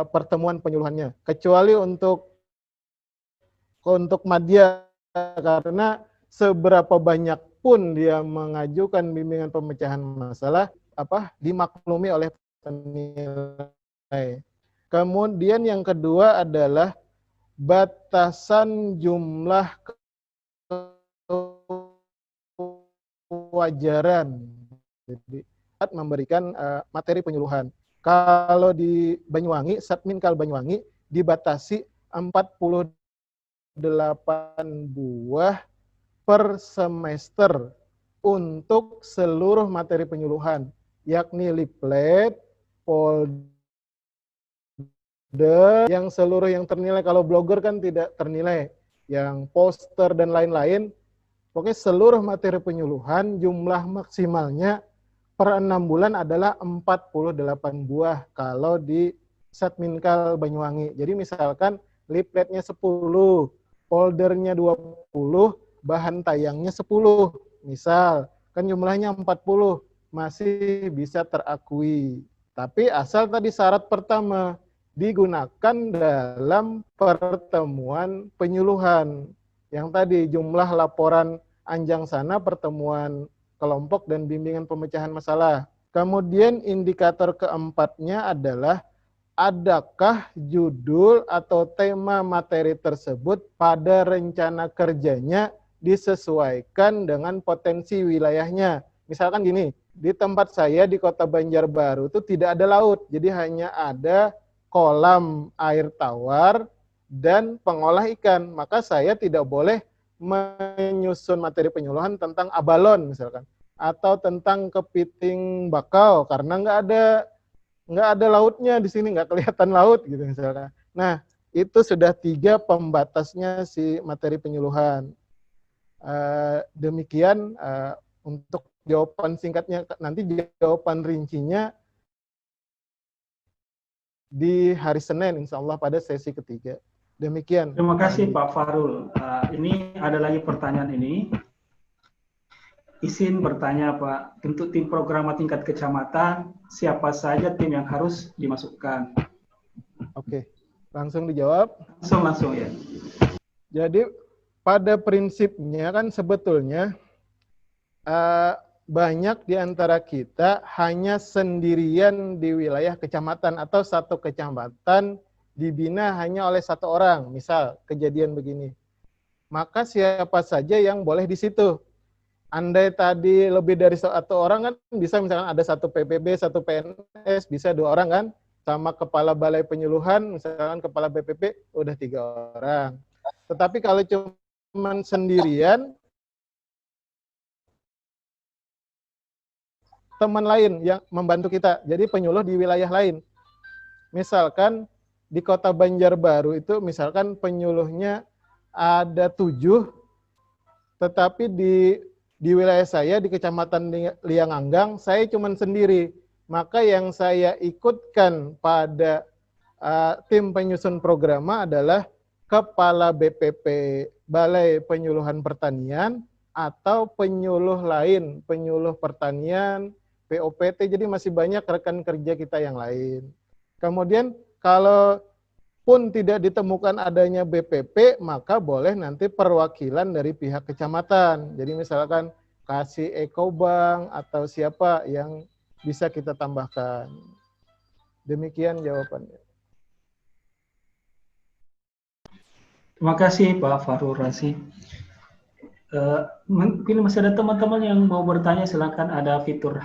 pertemuan penyuluhannya, kecuali untuk madya, karena seberapa banyak pun dia mengajukan bimbingan pemecahan masalah dimaklumi oleh penilai. Kemudian yang kedua adalah batasan jumlah kewajaran. Jadi memberikan materi penyuluhan. Kalau di Banyuwangi, Satminkal Banyuwangi dibatasi 48 buah per semester untuk seluruh materi penyuluhan, yakni leaflet, folder, yang seluruh yang ternilai. Kalau blogger kan tidak ternilai, yang poster dan lain-lain. Pokoknya seluruh materi penyuluhan jumlah maksimalnya per 6 bulan adalah 48 buah kalau di Satminkal Banyuwangi. Jadi misalkan leafletnya 10, foldernya 20, bahan tayangnya 10. Misal, kan jumlahnya 40, masih bisa terakui. Tapi asal tadi syarat pertama, digunakan dalam pertemuan penyuluhan. Yang tadi jumlah laporan anjang sana, pertemuan kelompok dan bimbingan pemecahan masalah. Kemudian indikator keempatnya adalah adakah judul atau tema materi tersebut pada rencana kerjanya disesuaikan dengan potensi wilayahnya. Misalkan gini, di tempat saya di Kota Banjarbaru itu tidak ada laut, jadi hanya ada kolam air tawar dan pengolah ikan. Maka saya tidak boleh menyusun materi penyuluhan tentang abalon misalkan, atau tentang kepiting bakau karena nggak ada lautnya di sini, nggak kelihatan laut gitu misalkan. Nah, itu sudah 3 pembatasnya si materi penyuluhan. Demikian untuk jawaban singkatnya. Nanti jawaban rincinya di hari Senin insya Allah pada sesi ketiga. Demikian. Terima kasih Pak Farul. Ini ada lagi pertanyaan ini. Izin bertanya Pak, untuk tim program tingkat kecamatan, siapa saja tim yang harus dimasukkan? Oke, langsung dijawab. Langsung ya. Jadi pada prinsipnya kan sebetulnya banyak di antara kita hanya sendirian di wilayah kecamatan atau satu kecamatan dibina hanya oleh 1 orang, misal kejadian begini. Maka siapa saja yang boleh di situ. Andai tadi lebih dari 1 orang kan bisa, misalkan ada 1 PPB, 1 PNS, bisa 2 orang kan, sama kepala balai penyuluhan, misalkan kepala BPP, udah 3 orang. Tetapi kalau cuma sendirian, teman lain yang membantu kita, jadi penyuluh di wilayah lain. Misalkan di Kota Banjarbaru itu misalkan penyuluhnya ada 7, tetapi di wilayah saya di Kecamatan Lianganggang saya cuma sendiri. Maka yang saya ikutkan pada tim penyusun program adalah Kepala BPP Balai Penyuluhan Pertanian atau penyuluh lain, penyuluh pertanian, POPT, jadi masih banyak rekan kerja kita yang lain. Kemudian kalau pun tidak ditemukan adanya BPP, maka boleh nanti perwakilan dari pihak kecamatan. Jadi misalkan kasih Ekobank atau siapa yang bisa kita tambahkan. Demikian jawabannya. Terima kasih Pak Farul Razi. Mungkin masih ada teman-teman yang mau bertanya, silakan, ada fitur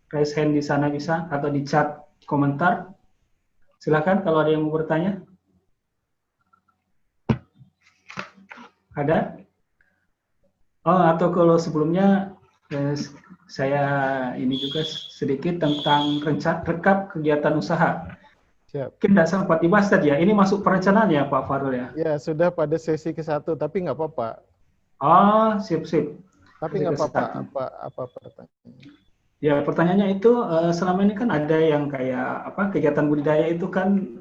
raise hand di sana bisa, atau di chat komentar. Silakan kalau ada yang mau bertanya. Ada? Oh, atau kalau sebelumnya saya ini juga sedikit tentang rekap kegiatan usaha. Siap. Mungkin tidak sempat dibahas tadi ya. Ini masuk perencanaan ya Pak Farul ya? Ya, sudah pada sesi ke-1, tapi nggak apa-apa. Oh, sip-sip. Tapi nggak apa-apa, apa pertanyaannya? Ya, pertanyaannya itu selama ini kan ada yang kayak apa, kegiatan budidaya itu kan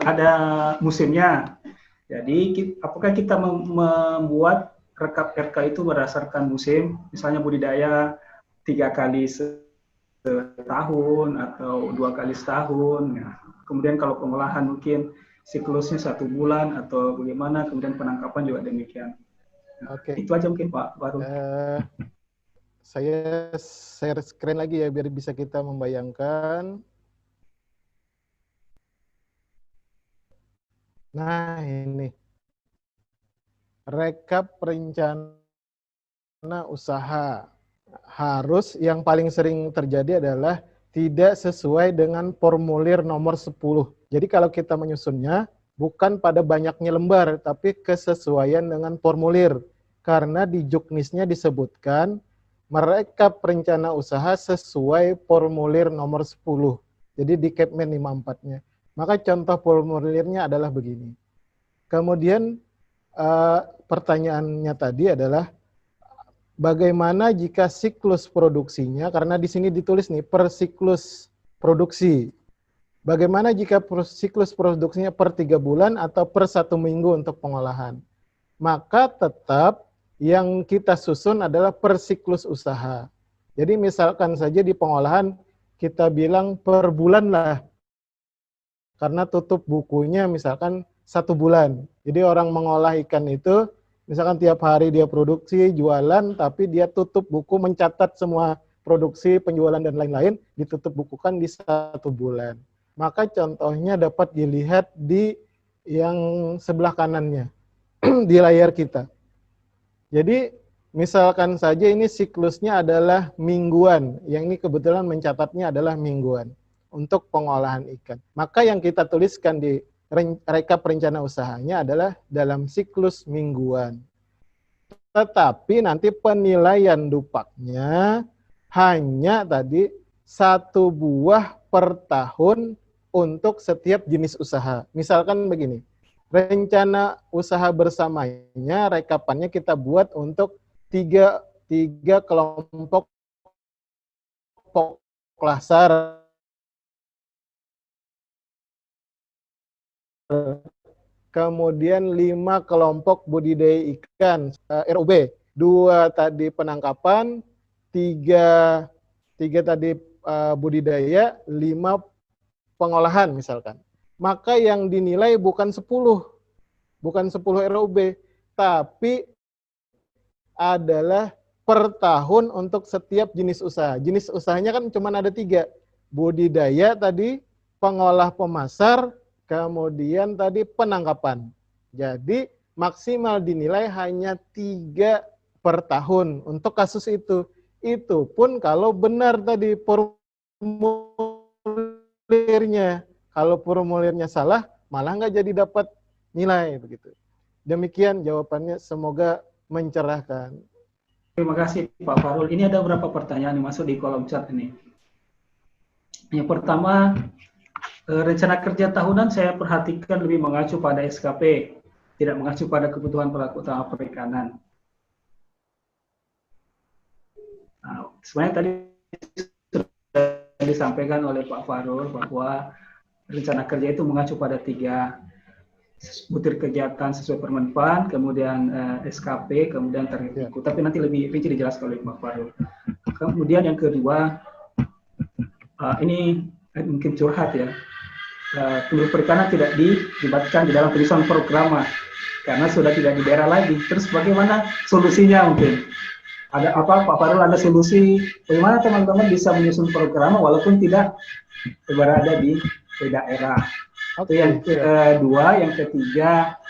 ada musimnya. Jadi apakah kita membuat rekap RK itu berdasarkan musim, misalnya budidaya 3 kali setahun atau 2 kali setahun. Ya. Kemudian kalau pengolahan mungkin siklusnya 1 bulan atau bagaimana, kemudian penangkapan juga demikian. Nah, Oke. itu aja mungkin Pak Baru. Saya share screen lagi ya biar bisa kita membayangkan. Nah, ini rekap rencana usaha. Harus yang paling sering terjadi adalah tidak sesuai dengan formulir nomor 10. Jadi kalau kita menyusunnya bukan pada banyaknya lembar, tapi kesesuaian dengan formulir. Karena di juknisnya disebutkan merekap rencana usaha sesuai formulir nomor 10. Jadi di Kepmen 54-nya. Maka contoh formulirnya adalah begini. Kemudian pertanyaannya tadi adalah bagaimana jika siklus produksinya, karena di sini ditulis nih per siklus produksi. Bagaimana jika siklus produksinya per 3 bulan atau per 1 minggu untuk pengolahan? Maka tetap yang kita susun adalah per siklus usaha. Jadi misalkan saja di pengolahan kita bilang per bulan lah. Karena tutup bukunya misalkan 1 bulan. Jadi orang mengolah ikan itu misalkan tiap hari dia produksi, jualan, tapi dia tutup buku, mencatat semua produksi, penjualan, dan lain-lain, ditutup bukukan di 1 bulan. Maka contohnya dapat dilihat di yang sebelah kanannya, di layar kita. Jadi misalkan saja ini siklusnya adalah mingguan, yang ini kebetulan mencatatnya adalah mingguan untuk pengolahan ikan. Maka yang kita tuliskan di rekap rencana usahanya adalah dalam siklus mingguan. Tetapi nanti penilaian dupaknya hanya tadi 1 buah per tahun untuk setiap jenis usaha. Misalkan begini, rencana usaha bersamanya rekapannya kita buat untuk 3 kelompok klasar. Kemudian 5 kelompok budidaya ikan ROB, 2 tadi penangkapan, 3 tadi budidaya, 5 pengolahan misalkan. Maka yang dinilai bukan 10 ROB, tapi adalah per tahun untuk setiap jenis usaha. Jenis usahanya kan cuma ada 3, budidaya tadi, pengolah pemasar, kemudian tadi penangkapan. Jadi maksimal dinilai hanya 3 per tahun untuk kasus itu. Itu pun kalau benar tadi formulirnya. Kalau formulirnya salah, malah nggak jadi dapat nilai begitu. Demikian jawabannya, semoga mencerahkan. Terima kasih Pak Farul. Ini ada beberapa pertanyaan yang masuk di kolom chat ini. Yang pertama, Rencana kerja tahunan saya perhatikan lebih mengacu pada SKP, tidak mengacu pada kebutuhan pelaku utama perikanan. Nah, sebenarnya tadi sudah disampaikan oleh Pak Farul bahwa rencana kerja itu mengacu pada 3 butir kegiatan sesuai Permenpan, kemudian SKP, kemudian target IKU. Tapi nanti lebih rinci dijelaskan oleh Pak Farul. Kemudian yang kedua, ini mungkin curhat ya. Penduduk perikanan tidak dilibatkan di dalam penyusunan program karena sudah tidak di daerah lagi. Terus bagaimana solusinya mungkin? Ada apa Pak Farul, ada solusi bagaimana teman-teman bisa menyusun program walaupun tidak berada di daerah? Itu yang kedua. Yang ketiga,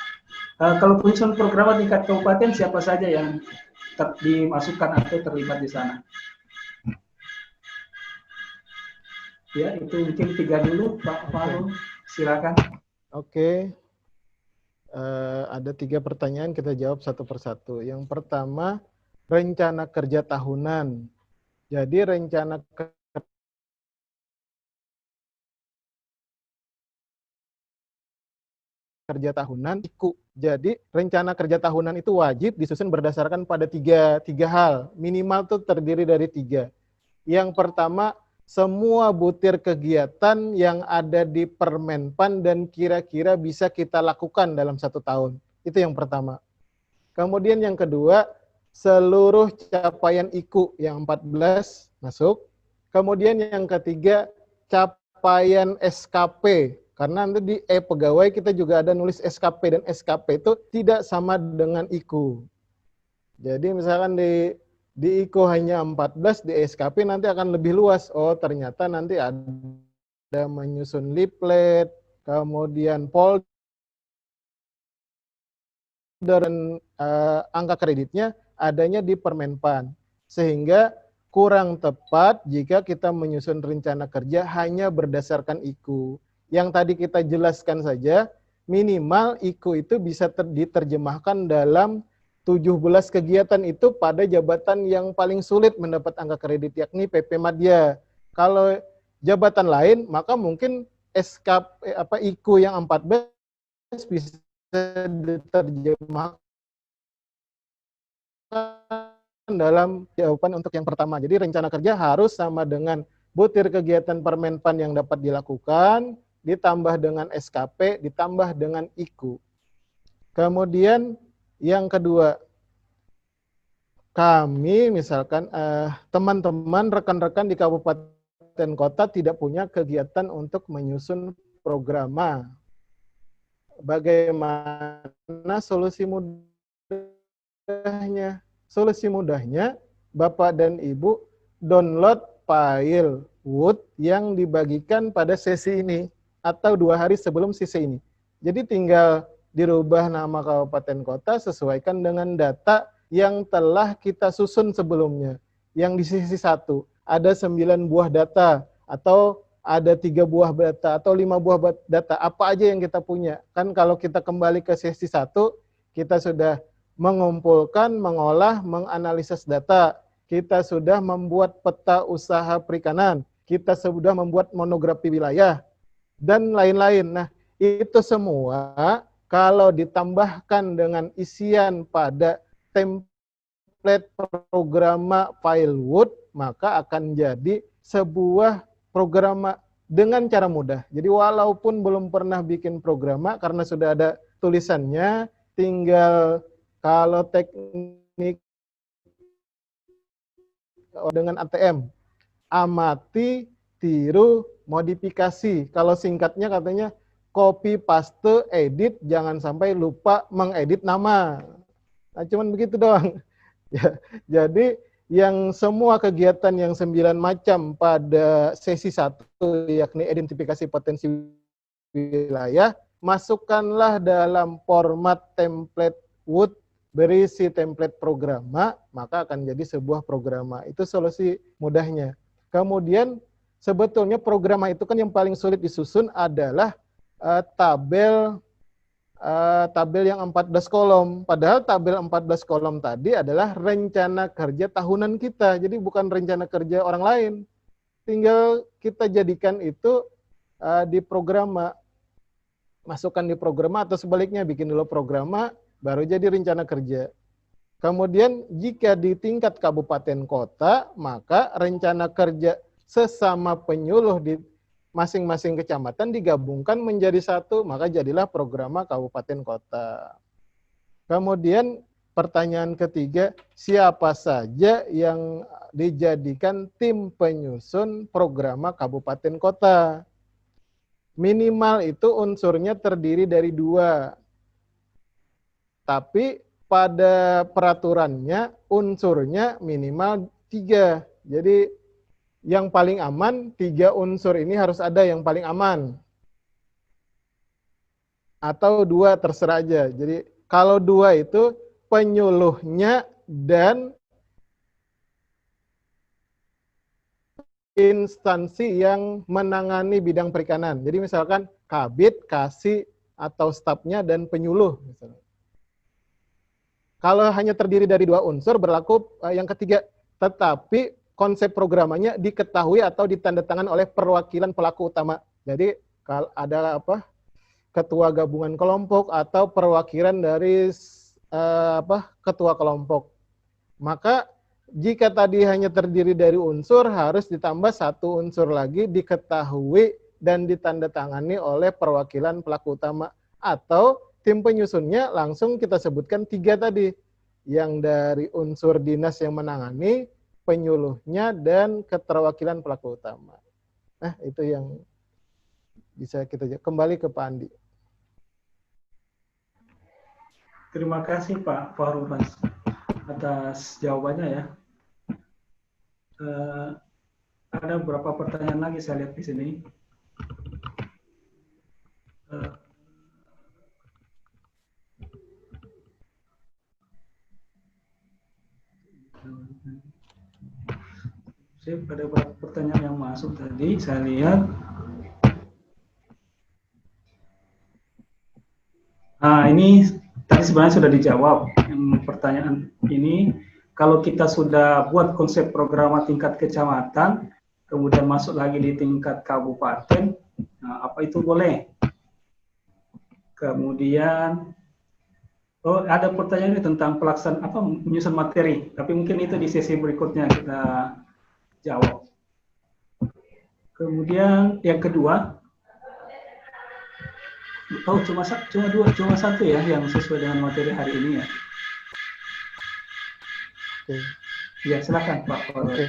kalau penyusunan program tingkat kabupaten siapa saja yang dimasukkan atau terlibat di sana? Ya, itu mungkin 3 dulu, Pak Farul. Silakan. Oke. Ada 3 pertanyaan, kita jawab satu persatu. Yang pertama, rencana kerja tahunan. Jadi rencana kerja tahunan IKU. Jadi rencana kerja tahunan itu wajib disusun berdasarkan pada tiga hal. Minimal tuh terdiri dari 3. Yang pertama, semua butir kegiatan yang ada di Permenpan dan kira-kira bisa kita lakukan dalam 1 tahun. Itu yang pertama. Kemudian yang kedua, seluruh capaian IKU yang 14 masuk. Kemudian yang ketiga, capaian SKP. Karena nanti di pegawai kita juga ada nulis SKP, dan SKP itu tidak sama dengan IKU. Jadi misalkan di IKU hanya 14, di SKP nanti akan lebih luas. Oh, ternyata nanti ada menyusun leaflet, kemudian folder, dan angka kreditnya adanya di Permenpan. Sehingga kurang tepat jika kita menyusun rencana kerja hanya berdasarkan IKU. Yang tadi kita jelaskan saja, minimal IKU itu bisa diterjemahkan dalam 17 kegiatan itu pada jabatan yang paling sulit mendapat angka kredit, yakni PP Madya. Kalau jabatan lain, maka mungkin IKU yang 14 bisa diterjemahkan dalam jawaban untuk yang pertama. Jadi rencana kerja harus sama dengan butir kegiatan Permenpan yang dapat dilakukan, ditambah dengan SKP, ditambah dengan IKU. Kemudian yang kedua, kami misalkan teman-teman, rekan-rekan di kabupaten kota tidak punya kegiatan untuk menyusun programa. Bagaimana solusi mudahnya? Solusi mudahnya, Bapak dan Ibu download file Word yang dibagikan pada sesi ini atau 2 hari sebelum sesi ini. Jadi tinggal dirubah nama kabupaten kota sesuaikan dengan data yang telah kita susun sebelumnya. Yang di sisi 1 ada 9 buah data, atau ada 3 buah data, atau 5 buah data, apa aja yang kita punya. Kan kalau kita kembali ke sesi 1, kita sudah mengumpulkan, mengolah, menganalisis data. Kita sudah membuat peta usaha perikanan. Kita sudah membuat monografi wilayah, dan lain-lain. Nah, itu semua kalau ditambahkan dengan isian pada template programa file Word, maka akan jadi sebuah programa dengan cara mudah. Jadi walaupun belum pernah bikin programa, karena sudah ada tulisannya, tinggal kalau teknik dengan ATM, amati, tiru, modifikasi. Kalau singkatnya katanya copy, paste, edit, jangan sampai lupa mengedit nama. Nah, cuman begitu doang. Ya, jadi yang semua kegiatan yang 9 macam pada sesi 1, yakni identifikasi potensi wilayah, masukkanlah dalam format template Word berisi template programa, maka akan jadi sebuah programa. Itu solusi mudahnya. Kemudian sebetulnya programa itu kan yang paling sulit disusun adalah tabel yang 14 kolom. Padahal tabel 14 kolom tadi adalah rencana kerja tahunan kita. Jadi bukan rencana kerja orang lain. Tinggal kita jadikan itu di programa, masukkan di programa, atau sebaliknya bikin dulu programa baru jadi rencana kerja. Kemudian jika di tingkat kabupaten kota, maka rencana kerja sesama penyuluh di masing-masing kecamatan digabungkan menjadi satu, maka jadilah programa kabupaten kota. Kemudian pertanyaan ketiga, siapa saja yang dijadikan tim penyusun programa kabupaten kota? Minimal itu unsurnya terdiri dari 2. Tapi pada peraturannya unsurnya minimal 3. Jadi yang paling aman 3 unsur ini harus ada yang paling aman. Atau 2 terserah aja. Jadi kalau 2 itu penyuluhnya dan instansi yang menangani bidang perikanan. Jadi misalkan kabit, kasih, atau stafnya dan penyuluh. Misalnya. Kalau hanya terdiri dari 2 unsur, berlaku yang ketiga. Tetapi konsep programnya diketahui atau ditandatangan oleh perwakilan pelaku utama. Jadi kalau ada ketua gabungan kelompok atau perwakilan dari ketua kelompok. Maka jika tadi hanya terdiri dari unsur, harus ditambah 1 unsur lagi diketahui dan ditandatangani oleh perwakilan pelaku utama. Atau tim penyusunnya langsung kita sebutkan 3 tadi. Yang dari unsur dinas yang menangani, penyuluhnya, dan keterwakilan pelaku utama. Nah, itu yang bisa kita kembali ke Pak Andi. Terima kasih Pak Fahrul atas jawabannya ya. Ada beberapa pertanyaan lagi saya lihat di sini. Ada beberapa pertanyaan yang masuk tadi, saya lihat. Nah, ini tadi sebenarnya sudah dijawab. Pertanyaan ini, kalau kita sudah buat konsep program tingkat kecamatan, kemudian masuk lagi di tingkat kabupaten, nah, apa itu boleh? Kemudian, ada pertanyaan ini tentang pelaksanaan menyusun materi, tapi mungkin itu di sesi berikutnya kita jawab. Kemudian yang kedua, cuma satu ya yang sesuai dengan materi hari ini ya. Oke. Ya, silakan Pak. Oke.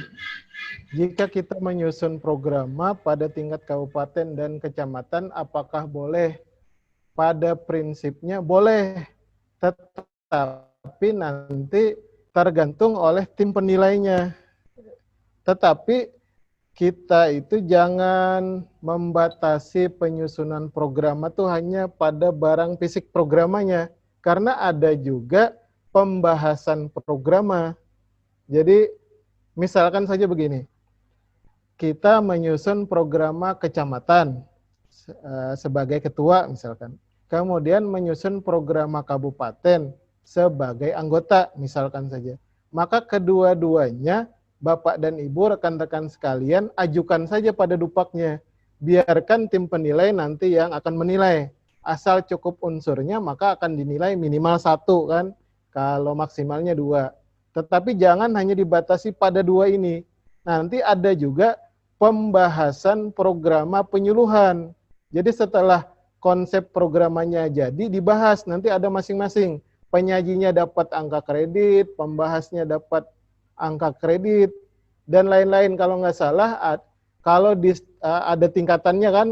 Jika kita menyusun programa pada tingkat kabupaten dan kecamatan, apakah boleh? Pada prinsipnya boleh, tetapi nanti tergantung oleh tim penilainya. Tetapi kita itu jangan membatasi penyusunan program itu hanya pada barang fisik programnya, karena ada juga pembahasan programa. Jadi misalkan saja begini, kita menyusun programa kecamatan sebagai ketua misalkan, kemudian menyusun programa kabupaten sebagai anggota misalkan saja, maka kedua-duanya Bapak dan Ibu, rekan-rekan sekalian, ajukan saja pada dupaknya. Biarkan tim penilai nanti yang akan menilai. Asal cukup unsurnya, maka akan dinilai minimal 1 kan. Kalau maksimalnya 2. Tetapi jangan hanya dibatasi pada 2 ini. Nanti ada juga pembahasan programa penyuluhan. Jadi setelah konsep programanya jadi, dibahas. Nanti ada masing-masing. Penyajinya dapat angka kredit, pembahasnya dapat angka kredit, dan lain-lain. Kalau nggak salah, kalau ada tingkatannya kan,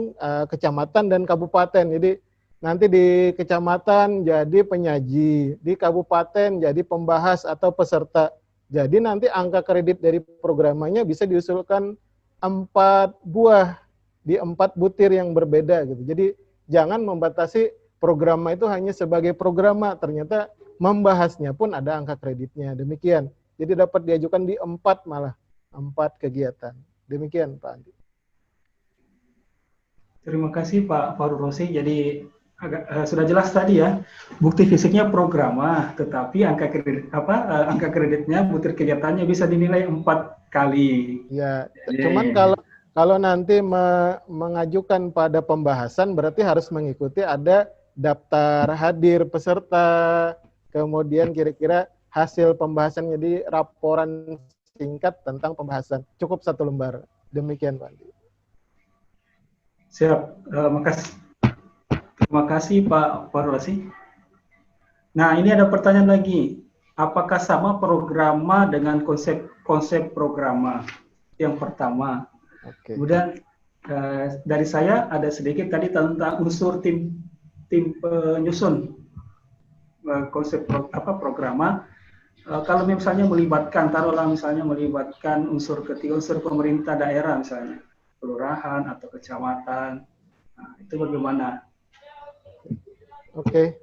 kecamatan dan kabupaten. Jadi nanti di kecamatan jadi penyaji, di kabupaten jadi pembahas atau peserta. Jadi nanti angka kredit dari programnya bisa diusulkan 4 buah di 4 butir yang berbeda gitu. Jadi jangan membatasi programa itu hanya sebagai programa, ternyata membahasnya pun ada angka kreditnya. Demikian. Jadi dapat diajukan di 4 malah, 4 kegiatan. Demikian Pak Andi. Terima kasih Pak Fahrul Rosi. Jadi sudah jelas tadi ya, bukti fisiknya programa, tetapi angka kreditnya, butir kegiatannya bisa dinilai 4 kali. Ya, jadi, cuman Kalau nanti mengajukan pada pembahasan berarti harus mengikuti ada daftar hadir peserta, kemudian kira-kira hasil pembahasan, jadi laporan singkat tentang pembahasan. Cukup 1 lembar. Demikian Pak Andi. Siap. Makasih. Terima kasih Pak Farwasi. Nah, ini ada pertanyaan lagi. Apakah sama programa dengan konsep programa? Yang pertama. Oke. Kemudian dari saya ada sedikit tadi tentang unsur tim penyusun konsep programa. Kalau misalnya melibatkan, taruhlah misalnya melibatkan unsur ketiga, unsur pemerintah daerah misalnya, kelurahan atau kecamatan, nah, itu bagaimana? Oke,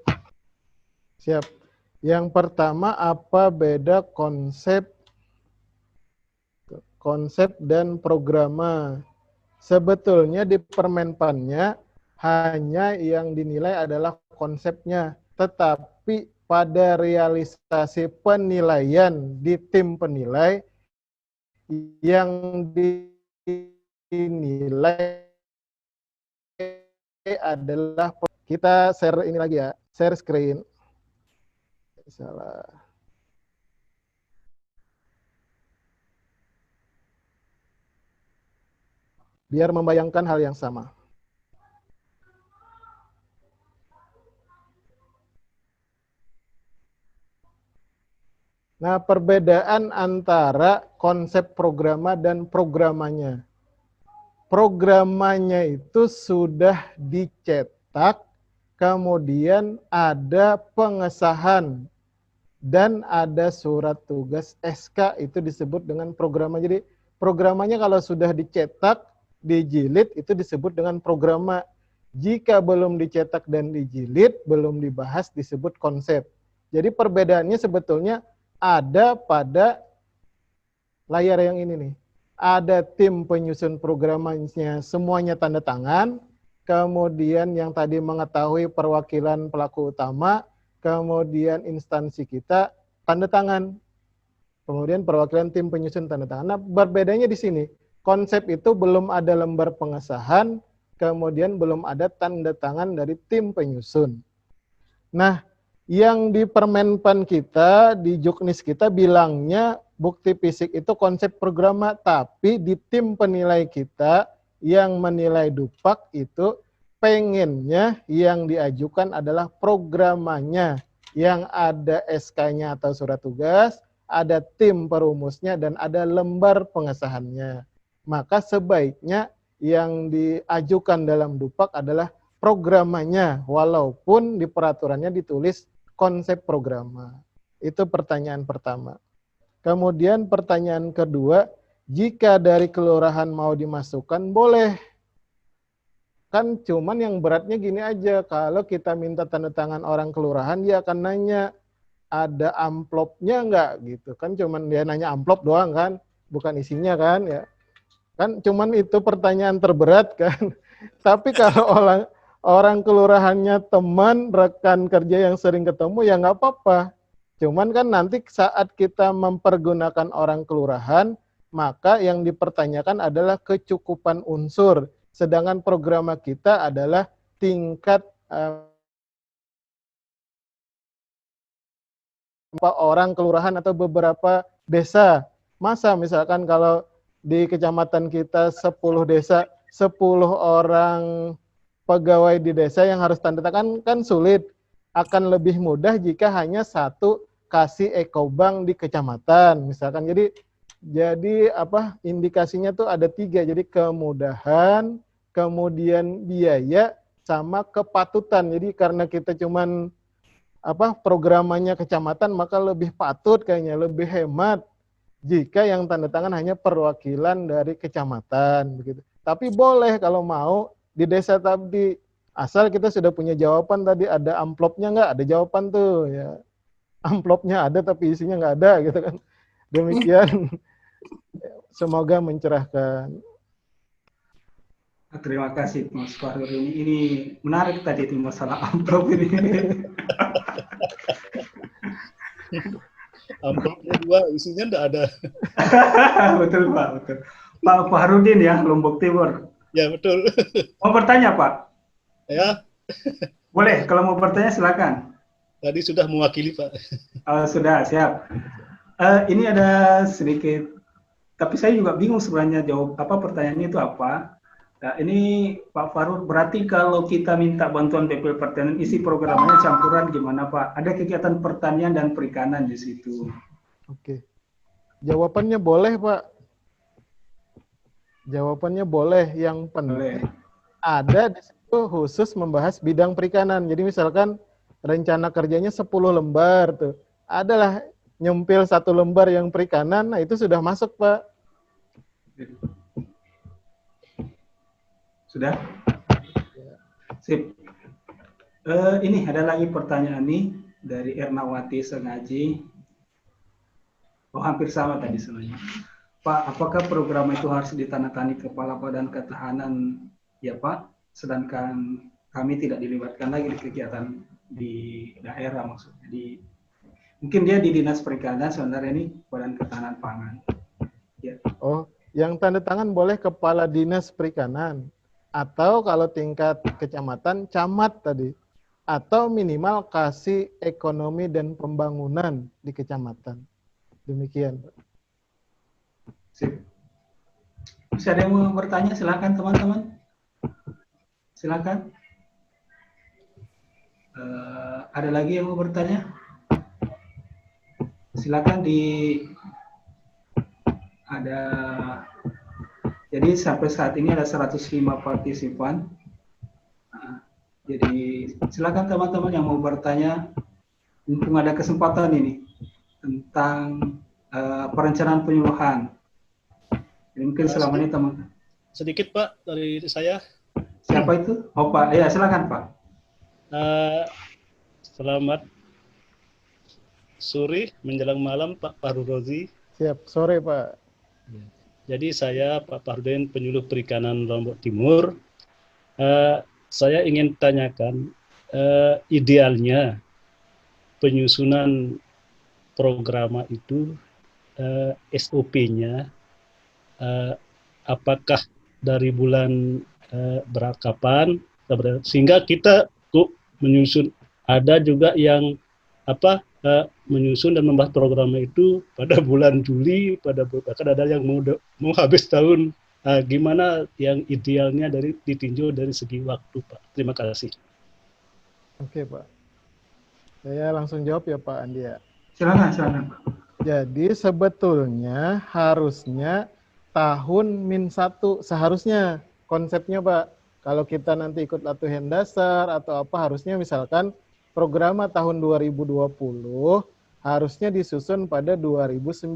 siap. Yang pertama, apa beda konsep dan programa? Sebetulnya di Permenpannya hanya yang dinilai adalah konsepnya, tetapi pada realisasi penilaian di tim penilai yang dinilai adalah, kita share ini lagi ya, share screen. Salah. Biar membayangkan hal yang sama. Nah, perbedaan antara konsep programa dan programanya. Programanya itu sudah dicetak, kemudian ada pengesahan, dan ada surat tugas SK, itu disebut dengan programa. Jadi programanya kalau sudah dicetak, dijilid, itu disebut dengan programa. Jika belum dicetak dan dijilid, belum dibahas, disebut konsep. Jadi perbedaannya sebetulnya ada pada layar yang ini nih. Ada tim penyusun programnya, semuanya tanda tangan. Kemudian yang tadi mengetahui perwakilan pelaku utama, kemudian instansi kita tanda tangan. Kemudian perwakilan tim penyusun tanda tangan. Nah, berbedanya di sini. Konsep itu belum ada lembar pengesahan, kemudian belum ada tanda tangan dari tim penyusun. Nah, yang di Permenpan kita, di Juknis kita bilangnya bukti fisik itu konsep programa, tapi di tim penilai kita yang menilai Dupak itu pengennya yang diajukan adalah programanya, yang ada SK-nya atau surat tugas, ada tim perumusnya, dan ada lembar pengesahannya. Maka sebaiknya yang diajukan dalam Dupak adalah programanya, walaupun di peraturannya ditulis konsep programa. Itu pertanyaan pertama. Kemudian pertanyaan kedua, jika dari kelurahan mau dimasukkan, boleh. Kan cuman yang beratnya gini aja, kalau kita minta tanda tangan orang kelurahan, dia akan nanya, ada amplopnya enggak gitu. Kan cuman dia nanya amplop doang kan, bukan isinya kan ya. Kan cuman itu pertanyaan terberat kan. Tapi kalau orang kelurahannya teman, rekan kerja yang sering ketemu, ya nggak apa-apa. Cuman kan nanti saat kita mempergunakan orang kelurahan, maka yang dipertanyakan adalah kecukupan unsur. Sedangkan programa kita adalah tingkat orang kelurahan atau beberapa desa. Masa misalkan kalau di kecamatan kita 10 desa, 10 orang pegawai di desa yang harus tanda tangan kan sulit. Akan lebih mudah jika hanya satu kasih ekobank di kecamatan misalkan. Jadi indikasinya tuh ada 3. Jadi kemudahan, kemudian biaya, sama kepatutan. Jadi karena kita cuman programanya kecamatan, maka lebih patut kayaknya, lebih hemat jika yang tanda tangan hanya perwakilan dari kecamatan begitu. Tapi boleh kalau mau di desa tadi, asal kita sudah punya jawaban tadi, ada amplopnya nggak? Ada jawaban tuh ya. Amplopnya ada tapi isinya nggak ada gitu kan. Demikian. Semoga mencerahkan. Terima kasih Mas Fahru, ini menarik tadi di masalah amplop ini. Amplopnya 2, isinya enggak ada. Betul Pak, betul. Pak Fahrudin ya, Lombok Timur. Ya, betul. Mau bertanya, Pak? Ya, Boleh, kalau mau bertanya silakan. tadi sudah mewakili, Pak. Sudah, siap. Ini ada sedikit, tapi saya juga bingung sebenarnya jawab apa pertanyaannya itu apa. Nah, ini Pak Farud, berarti kalau kita minta bantuan BP Pertanian, isi programnya campuran gimana Pak? Ada kegiatan pertanian dan perikanan di situ. Oke. Jawabannya boleh, Pak. Jawabannya boleh. Yang penting ada di situ khusus membahas bidang perikanan. Jadi misalkan rencana kerjanya 10 lembar tuh. Adalah nyempil 1 lembar yang perikanan, nah itu sudah masuk, Pak. Sudah? Sip. Ini ada lagi pertanyaan nih dari Ernawati Sengaji. Oh, hampir sama tadi sebenarnya. Pak, apakah program itu harus ditandatangani Kepala Badan Ketahanan? Ya Pak, sedangkan kami tidak dilibatkan lagi di kegiatan di daerah maksudnya. Mungkin dia di Dinas Perikanan, sebenarnya ini Badan Ketahanan Pangan. Ya. Oh, yang tanda tangan boleh Kepala Dinas Perikanan. Atau kalau tingkat kecamatan, camat tadi. Atau minimal kasih ekonomi dan pembangunan di kecamatan. Demikian, Pak. Sip. Bisa ada yang mau bertanya? Silakan teman-teman. Silakan. Ada lagi yang mau bertanya? Silakan jadi sampai saat ini ada 105 partisipan. Nah, jadi silakan teman-teman yang mau bertanya, mumpung ada kesempatan ini tentang perencanaan penyuluhan. Jadi mungkin selama ini teman. Sedikit Pak dari saya. Siapa itu? Oh Pak, ya silakan Pak. Selamat sore menjelang malam Pak Fahru Rozi. Siap, sore Pak. Jadi saya Pak Fahrudin, penyuluh perikanan Lombok Timur. Saya ingin tanyakan idealnya penyusunan program itu SOP-nya apakah dari bulan berakapan sehingga kita menyusun. Ada juga yang menyusun dan membahas program itu pada bulan Juli, bahkan ada yang mau habis tahun. Gimana yang idealnya ditinjau dari segi waktu, Pak? Terima kasih. Oke, Pak. Saya langsung jawab ya, Pak Andi ya. Silakan Pak. Jadi sebetulnya harusnya tahun -1 seharusnya konsepnya, Pak. Kalau kita nanti ikut latihan dasar atau apa, harusnya misalkan program tahun 2020 harusnya disusun pada 2019.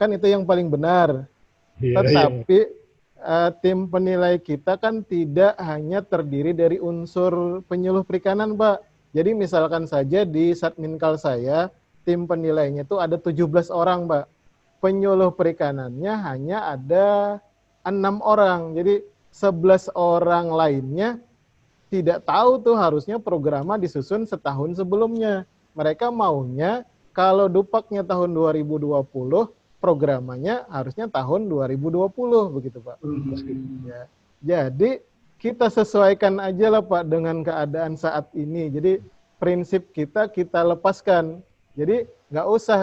Kan itu yang paling benar. Tetapi tim penilai kita kan tidak hanya terdiri dari unsur penyuluh perikanan, Pak. Jadi misalkan saja di Satminkal saya, tim penilainya itu ada 17 orang, Pak. Penyuluh perikanannya hanya ada 6 orang. Jadi 11 orang lainnya tidak tahu tuh harusnya programnya disusun setahun sebelumnya. Mereka maunya kalau dupaknya tahun 2020, programnya harusnya tahun 2020 begitu Pak. Ya. Jadi kita sesuaikan aja lah Pak dengan keadaan saat ini. Jadi prinsip kita lepaskan. Jadi nggak usah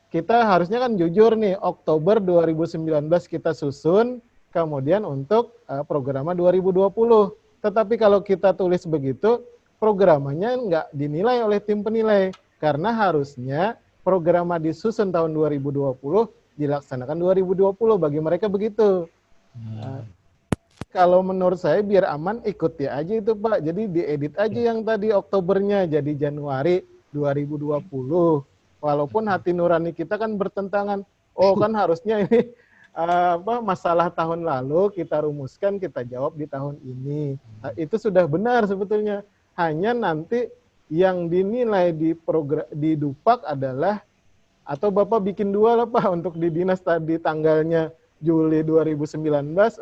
kita harusnya kan jujur nih, Oktober 2019 kita susun, kemudian untuk programnya 2020. Tetapi kalau kita tulis begitu, programnya nggak dinilai oleh tim penilai. Karena harusnya programnya disusun tahun 2020, dilaksanakan 2020. Bagi mereka begitu. Kalau menurut saya biar aman, ikuti aja itu Pak. Jadi diedit aja yang tadi Oktobernya jadi Januari 2020. Walaupun hati nurani kita kan bertentangan. Oh kan harusnya ini masalah tahun lalu kita rumuskan, kita jawab di tahun ini. Nah, itu sudah benar sebetulnya. Hanya nanti yang dinilai di Dupak adalah, atau Bapak bikin 2 lah Pak, untuk di dinas tadi tanggalnya Juli 2019,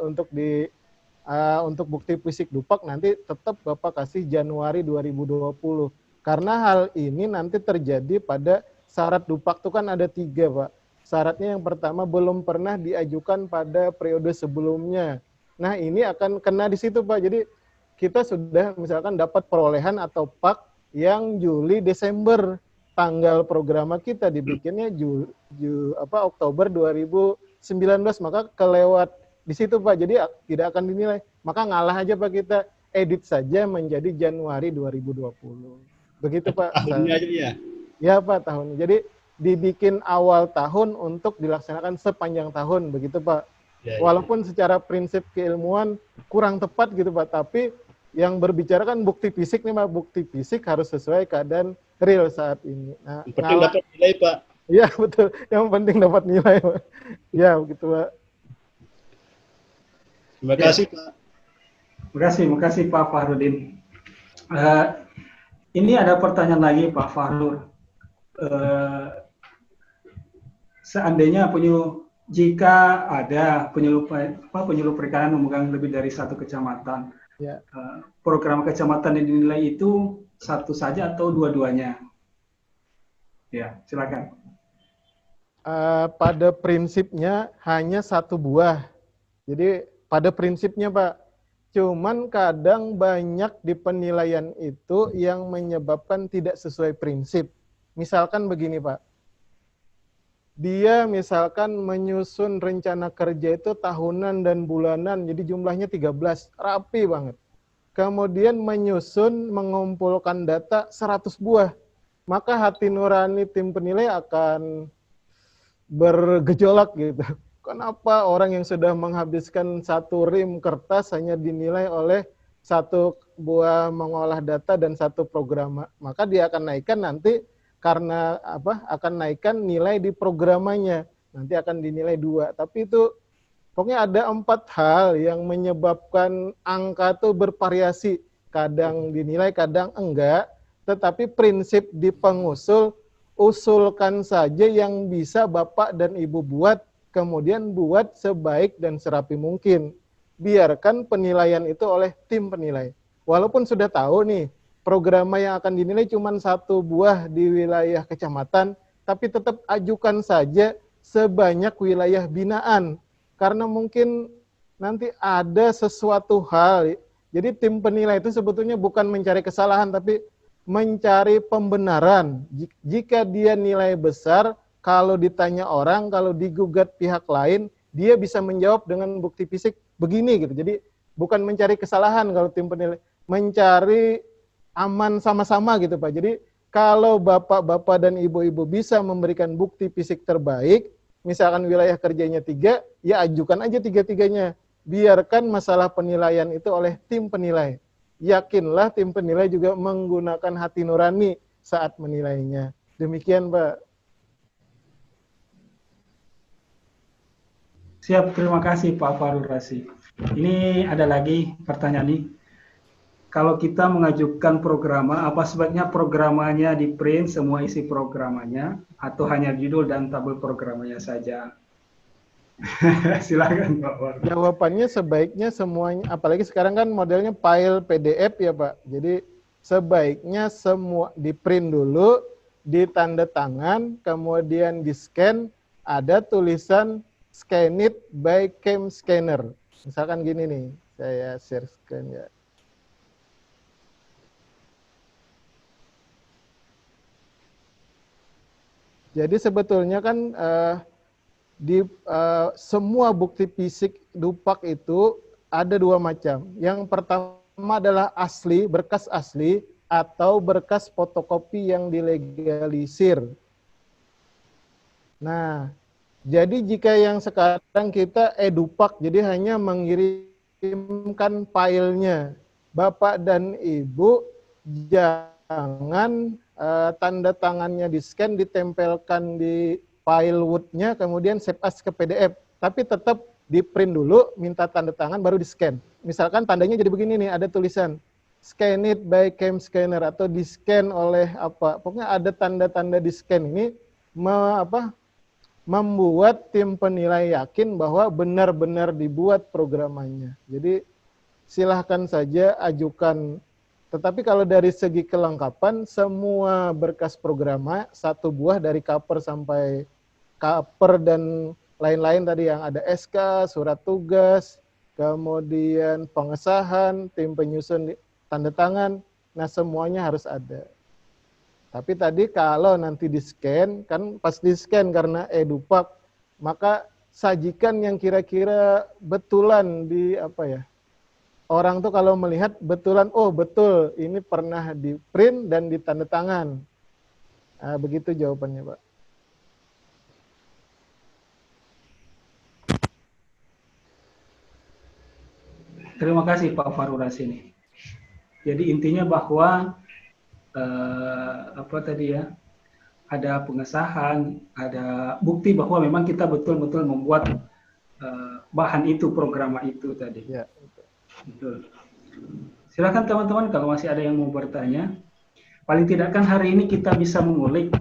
untuk bukti fisik Dupak nanti tetap Bapak kasih Januari 2020. Karena hal ini nanti terjadi pada syarat Dupak itu kan ada 3 Pak. syaratnya yang pertama belum pernah diajukan pada periode sebelumnya. Nah, ini akan kena di situ, Pak. Jadi kita sudah misalkan dapat perolehan atau PAK yang Juli Desember, tanggal programa kita dibikinnya Oktober 2019, maka kelewat di situ, Pak. Jadi tidak akan dinilai. Maka ngalah aja, Pak, kita edit saja menjadi Januari 2020. Begitu, Pak. Tahunnya aja ya. Ya, Pak, tahun. Jadi dibikin awal tahun untuk dilaksanakan sepanjang tahun, begitu, Pak. Ya, ya. Walaupun secara prinsip keilmuan kurang tepat gitu, Pak, tapi yang berbicara kan bukti fisik nih, Pak. Bukti fisik harus sesuai keadaan real saat ini. Nah, Yang penting dapat nilai, Pak. ya, betul. Yang penting dapat nilai, Pak. Ya, begitu, Pak. Terima kasih, Pak. Terima kasih Pak Fahrudin. Ini ada pertanyaan lagi Pak Fahrul. Seandainya jika ada penyuluh perikanan memegang lebih dari satu kecamatan, Ya. program kecamatan yang dinilai itu satu saja atau dua-duanya? Ya, silakan. Pada prinsipnya hanya satu buah. Jadi pada prinsipnya, Pak, cuman kadang banyak di penilaian itu yang menyebabkan tidak sesuai prinsip. Misalkan begini, Pak. Dia misalkan menyusun rencana kerja itu tahunan dan bulanan, jadi jumlahnya 13, rapi banget. Kemudian mengumpulkan data 100 buah. Maka hati nurani tim penilai akan bergejolak gitu. Kenapa orang yang sudah menghabiskan satu rim kertas hanya dinilai oleh satu buah mengolah data dan satu program? Maka dia akan naikkan nanti karena akan naikkan nilai di programanya, nanti akan dinilai 2. Tapi itu pokoknya ada 4 hal yang menyebabkan angka itu bervariasi, kadang dinilai kadang enggak. Tetapi prinsip di pengusul, usulkan saja yang bisa Bapak dan Ibu buat, kemudian buat sebaik dan serapi mungkin. Biarkan penilaian itu oleh tim penilai. Walaupun sudah tahu nih program yang akan dinilai cuma 1 buah di wilayah kecamatan, tapi tetap ajukan saja sebanyak wilayah binaan. Karena mungkin nanti ada sesuatu hal. Jadi tim penilai itu sebetulnya bukan mencari kesalahan, tapi mencari pembenaran. Jika dia nilai besar, kalau ditanya orang, kalau digugat pihak lain, dia bisa menjawab dengan bukti fisik begini gitu. Jadi bukan mencari kesalahan kalau tim penilai, mencari aman sama-sama gitu, Pak. Jadi kalau bapak-bapak dan ibu-ibu bisa memberikan bukti fisik terbaik, misalkan wilayah kerjanya 3, ya ajukan aja 3-3-nya. Biarkan masalah penilaian itu oleh tim penilai. Yakinlah tim penilai juga menggunakan hati nurani saat menilainya. Demikian, Pak. Siap, terima kasih Pak Farul Rasi. Ini ada lagi pertanyaan nih. Kalau kita mengajukan programa, apa sebaiknya programanya di print semua isi programanya, atau hanya judul dan tabel programanya saja? Silakan Pak Farul. Jawabannya sebaiknya semuanya, apalagi sekarang kan modelnya file PDF ya Pak. Jadi sebaiknya semua di print dulu, ditanda tangan, kemudian di scan, ada tulisan scan it by cam scanner. Misalkan gini nih, saya share screen ya. Jadi sebetulnya kan di semua bukti fisik Dupak itu ada 2 macam. Yang pertama adalah asli, berkas asli, atau berkas fotokopi yang dilegalisir. Nah, jadi jika yang sekarang kita Dupak, jadi hanya mengirimkan filenya. Bapak dan Ibu jangan tanda tangannya di scan, ditempelkan di file Word-nya, kemudian save as ke PDF. Tapi tetap di print dulu, minta tanda tangan, baru di scan. Misalkan tandanya jadi begini nih, ada tulisan scan it by cam scanner, atau di scan oleh apa. Pokoknya ada tanda-tanda di scan ini membuat tim penilai yakin bahwa benar-benar dibuat programannya. Jadi silahkan saja ajukan. Tetapi kalau dari segi kelengkapan, semua berkas programa 1 buah dari cover sampai kaper dan lain-lain tadi yang ada SK, surat tugas, kemudian pengesahan, tim penyusun tanda tangan, nah semuanya harus ada. Tapi tadi kalau nanti di-scan, kan pas di-scan karena edupak, maka sajikan yang kira-kira betulan di apa ya? Orang tuh kalau melihat betulan, oh betul ini pernah di-print dan ditanda tangan. Nah, begitu jawabannya, Pak. Terima kasih Pak Farul Rasini. Jadi intinya bahwa apa tadi ya, ada pengesahan, ada bukti bahwa memang kita betul-betul membuat bahan itu, program itu tadi. Ya. Betul. Silakan teman-teman kalau masih ada yang mau bertanya. Paling tidak kan hari ini kita bisa mengulik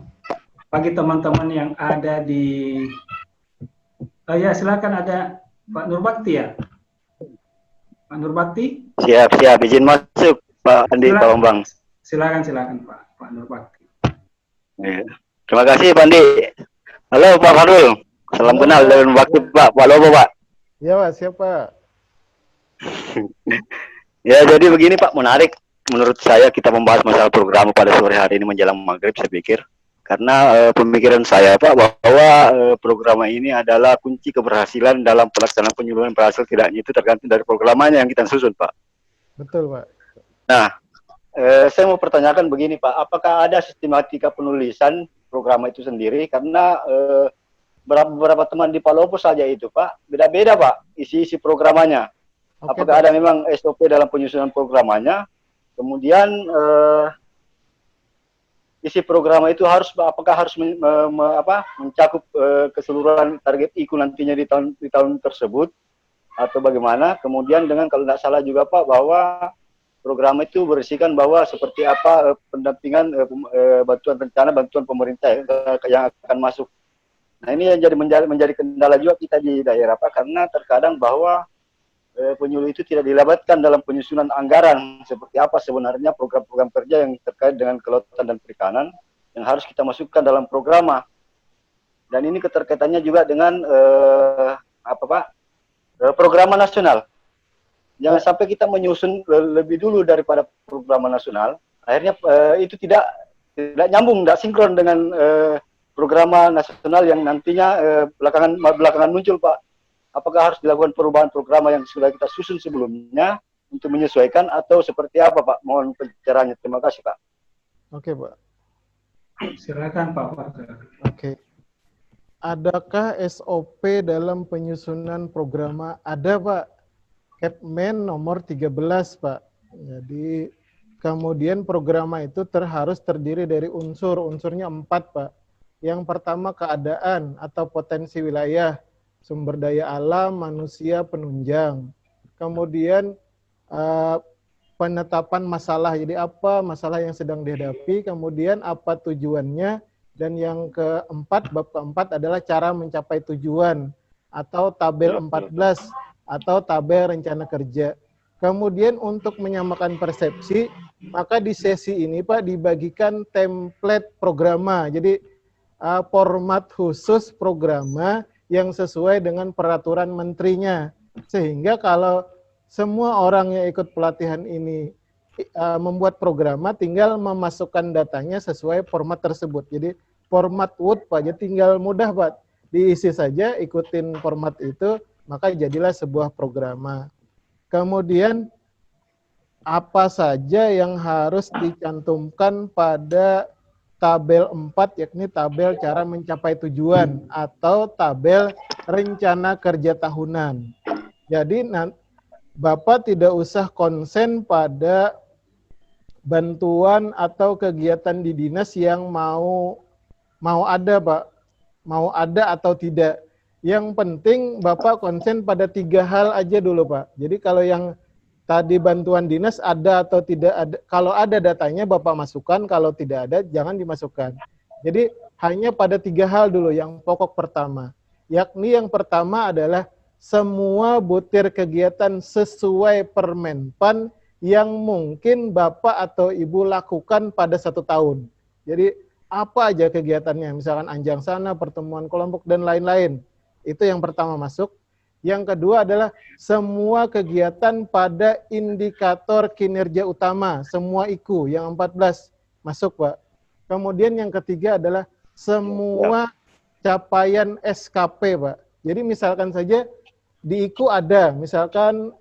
bagi teman-teman yang ada di ya silakan, ada Pak Nurbakti ya. Pak Nurbakti? Siap, izin masuk Pak Andi, Pak Bambang. Silakan Pak Nurbakti. Ya. Terima kasih Pak Andi. Halo Pak Farul, salam kenal dan waktu Pak Lobo Pak. Ya Pak, siapa? Ya jadi begini Pak, menarik menurut saya kita membahas masalah program pada sore hari ini menjelang maghrib saya pikir. Karena pemikiran saya Pak bahwa program ini adalah kunci keberhasilan dalam pelaksanaan penyuluhan berhasil tidaknya itu tergantung dari programnya yang kita susun Pak. Betul Pak. Nah, saya mau pertanyakan begini Pak, apakah ada sistematika penulisan program itu sendiri? Karena beberapa teman di Palopo saja itu Pak, beda-beda Pak isi programnya. Apakah ada memang SOP dalam penyusunan programnya? Kemudian isi program itu apakah harus mencakup keseluruhan target IKU nantinya di tahun tersebut atau bagaimana? Kemudian dengan kalau tidak salah juga Pak bahwa program itu berisikan bahwa seperti apa pendampingan bantuan rencana, bantuan pemerintah yang akan masuk. Nah ini yang menjadi kendala juga kita di daerah Pak, karena terkadang bahwa penyuluh itu tidak dilibatkan dalam penyusunan anggaran seperti apa sebenarnya program-program kerja yang terkait dengan kelautan dan perikanan yang harus kita masukkan dalam program. Dan ini keterkaitannya juga dengan program nasional. Jangan sampai kita menyusun lebih dulu daripada program nasional. Akhirnya itu tidak nyambung, tidak sinkron dengan program nasional yang nantinya belakangan muncul Pak. Apakah harus dilakukan perubahan program yang sudah kita susun sebelumnya untuk menyesuaikan atau seperti apa Pak? Mohon pencerahannya. Terima kasih Pak. Oke Pak. Silakan Pak. Oke. Adakah SOP dalam penyusunan program? Ada Pak. Kepmen nomor 13 Pak. Jadi kemudian program itu harus terdiri dari unsurnya 4 Pak. Yang pertama keadaan atau potensi wilayah, sumber daya alam, manusia, penunjang. Kemudian penetapan masalah, jadi apa masalah yang sedang dihadapi, kemudian apa tujuannya, dan yang keempat, bab keempat adalah cara mencapai tujuan atau tabel 14 atau tabel rencana kerja. Kemudian untuk menyamakan persepsi, maka di sesi ini Pak dibagikan template programa. Jadi format khusus programa yang sesuai dengan peraturan menterinya. Sehingga kalau semua orang yang ikut pelatihan ini membuat programa, tinggal memasukkan datanya sesuai format tersebut. Jadi format Word Pak, jadi tinggal mudah Pak. Diisi saja, ikutin format itu, maka jadilah sebuah programa. Kemudian apa saja yang harus dicantumkan pada tabel 4, yakni tabel cara mencapai tujuan atau tabel rencana kerja tahunan. Jadi Bapak tidak usah konsen pada bantuan atau kegiatan di dinas yang mau ada Pak, mau ada atau tidak. Yang penting Bapak konsen pada 3 hal aja dulu Pak. Jadi kalau yang tadi bantuan dinas ada atau tidak ada, kalau ada datanya Bapak masukkan, kalau tidak ada jangan dimasukkan. Jadi hanya pada 3 hal dulu yang pokok pertama. Yakni yang pertama adalah semua butir kegiatan sesuai Permenpan yang mungkin Bapak atau Ibu lakukan pada 1 tahun. Jadi apa aja kegiatannya, misalkan anjang sana, pertemuan kelompok, dan lain-lain. Itu yang pertama masuk. Yang kedua adalah semua kegiatan pada indikator kinerja utama, semua IKU, yang 14 masuk, Pak. Kemudian yang ketiga adalah semua capaian SKP, Pak. Jadi misalkan saja di IKU ada, misalkan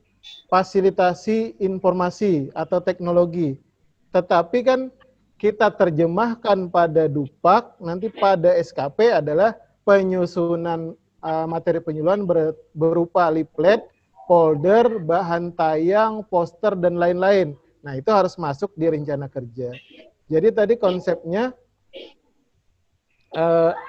fasilitasi informasi atau teknologi. Tetapi kan kita terjemahkan pada Dupak, nanti pada SKP adalah penyusunan materi penyuluhan berupa leaflet, folder, bahan tayang, poster, dan lain-lain. Nah, itu harus masuk di rencana kerja. Jadi tadi konsepnya